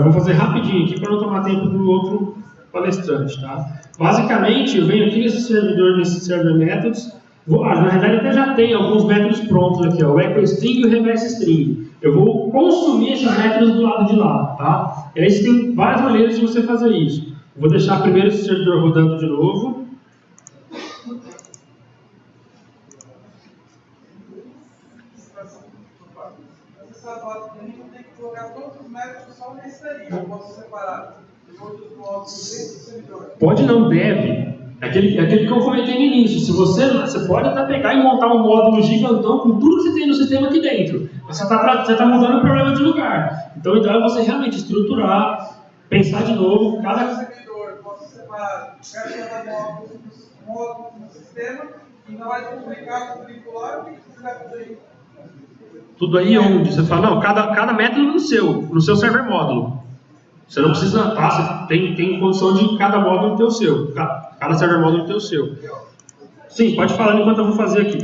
S1: Vou fazer rapidinho aqui para não tomar tempo do outro palestrante, tá? Basicamente, eu venho aqui nesse servidor, nesse server methods. Na verdade, até já tem alguns métodos prontos aqui, ó, o EchoString e o ReverseString. Eu vou consumir esses métodos do lado de lá, tá? E aí você tem várias maneiras de você fazer isso. Eu vou deixar primeiro esse servidor rodando de novo.
S7: Tem que colocar todos os métodos só nesse aí. Eu posso separar os outros módulos desse servidor.
S1: Pode não, deve. Aquele que eu comentei no início. Se você pode até pegar e montar um módulo gigantão com tudo que você tem no sistema aqui dentro. Você está mudando o problema de lugar. Então o ideal é você realmente estruturar, pensar de novo. Cada
S7: servidor, posso separar cada módulo no sistema e não vai duplicar, vincular. O que você vai fazer aí?
S1: Tudo aí onde você fala, não, cada método no seu server módulo. Você não precisa, tá? Você tem condição de cada módulo ter o seu. Cada server módulo ter o seu. Sim, pode falar enquanto eu vou fazer aqui.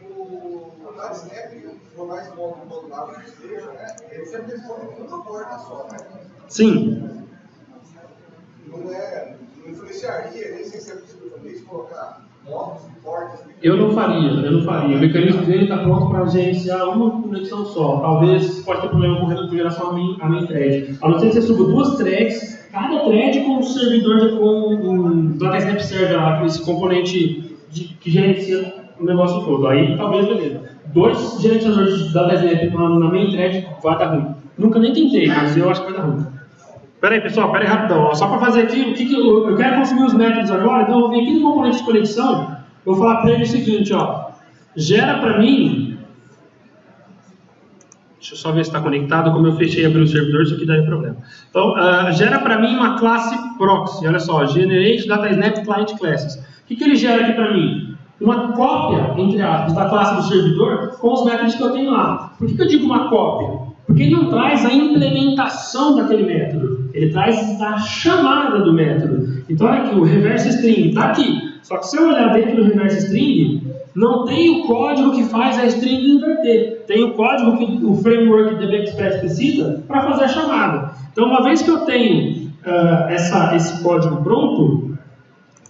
S7: O DataSnap, por mais modulável que seja, né? Ele sempre responde com uma porta só, né?
S1: Sim.
S7: Não influenciaria, nem sei se é possível também, se colocar módulos de portas.
S1: Eu não faria. O mecanismo dele está pronto para gerenciar uma conexão só. Talvez pode ter problema com geração a main thread. A não ser que você suba 2 threads, cada thread com um servidor, com um DataSnap Server lá, esse componente que gerencia o negócio todo. Aí talvez beleza. 2 gerenciadores de DataSnap na main thread vai dar ruim. Nunca nem tentei, mas eu acho que vai dar ruim. Pera aí, pessoal, pera aí rapidão. Só para fazer aqui, eu quero consumir os métodos agora, então eu vou vir aqui no componente de conexão. Vou falar para ele o seguinte, ó, gera para mim, deixa eu só ver se está conectado, como eu fechei e abri o servidor, isso aqui dá problema. Então, gera para mim uma classe proxy, olha só, generate DataSnap client classes. O que ele gera aqui para mim? Uma cópia, entre aspas, da classe do servidor com os métodos que eu tenho lá. Por que eu digo uma cópia? Porque ele não traz a implementação daquele método, ele traz a chamada do método. Então, olha aqui, o ReverseString está aqui. Só que se eu olhar dentro do ReverseString, não tem o código que faz a string inverter. Tem o código que o framework DBExpress precisa para fazer a chamada. Então, uma vez que eu tenho esse código pronto,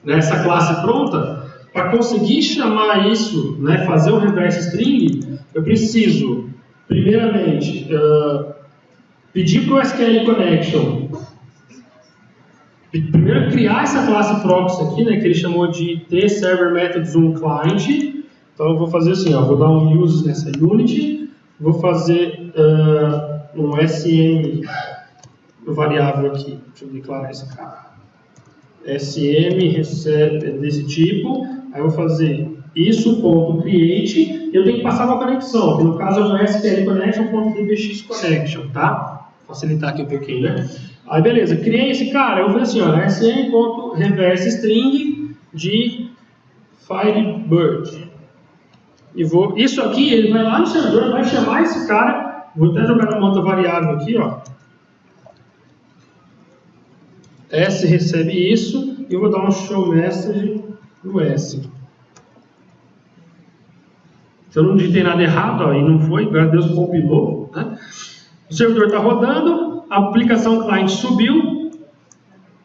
S1: né, essa classe pronta, para conseguir chamar isso, né, fazer o ReverseString, eu preciso, primeiramente, pedir para o SQL Connection. Primeiro criar essa classe proxy aqui, né, que ele chamou de tServerMethods1Client. Então eu vou fazer assim, ó, vou dar um use nessa unit, vou fazer um SM variável aqui, deixa eu declarar esse cara. SM recebe desse tipo, aí eu vou fazer isso.create e eu tenho que passar uma conexão, que no caso é o SQL Connection.dbxconnection, tá? Facilitar aqui um pouquinho, né? Aí beleza, criei esse cara, eu vou assim, ó, sm.ReverseString de Firebird. E isso aqui, ele vai lá no servidor, vai chamar esse cara, vou até jogar uma outra variável aqui, ó. S recebe isso, e eu vou dar um show message no S. Se eu não digitei nada errado, ó, e não foi, graças a Deus compilou, né? O servidor está rodando, a aplicação client subiu.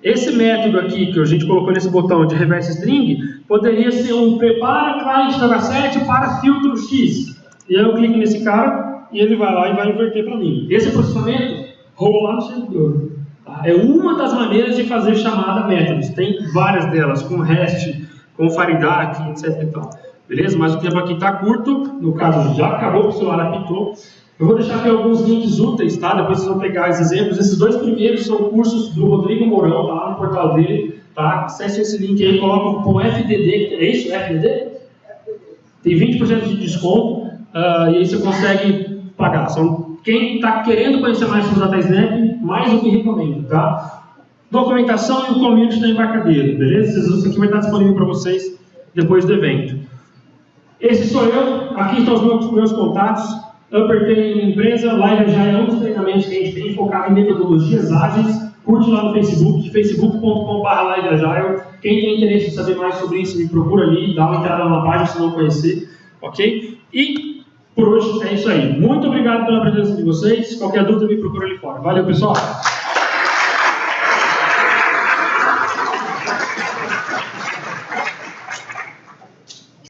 S1: Esse método aqui que a gente colocou nesse botão de ReverseString poderia ser um prepara client dataset para filtro X. E aí eu clico nesse cara e ele vai lá e vai inverter para mim. Esse processamento rola lá no servidor. Tá? É uma das maneiras de fazer chamada métodos. Tem várias delas, com REST, com FireDAC, etc. E tal. Beleza? Mas o tempo aqui está curto. No caso, já acabou, o celular apitou. Eu vou deixar aqui alguns links úteis, tá? Depois vocês vão pegar esses exemplos. Esses 2 primeiros são cursos do Rodrigo Mourão, tá lá no portal dele, tá? Acesse esse link aí, coloca o cupom FDD, é isso? FDD? Tem 20% de desconto, e aí você consegue pagar. Quem está querendo conhecer mais sobre o DataSnap, mais do que recomendo, tá? Documentação e o community da embarcadeira, beleza? Isso aqui vai estar disponível para vocês depois do evento. Esse sou eu, aqui estão os meus contatos. Upper Training na empresa, lá já é um dos treinamentos que a gente tem focado em metodologias ágeis. curte lá no Facebook, facebook.com/liveagile. Quem tem interesse em saber mais sobre isso, me procura ali, dá uma entrada na página se não conhecer, ok? E por hoje é isso aí. Muito obrigado pela presença de vocês. Qualquer dúvida, me procura ali fora. Valeu, pessoal!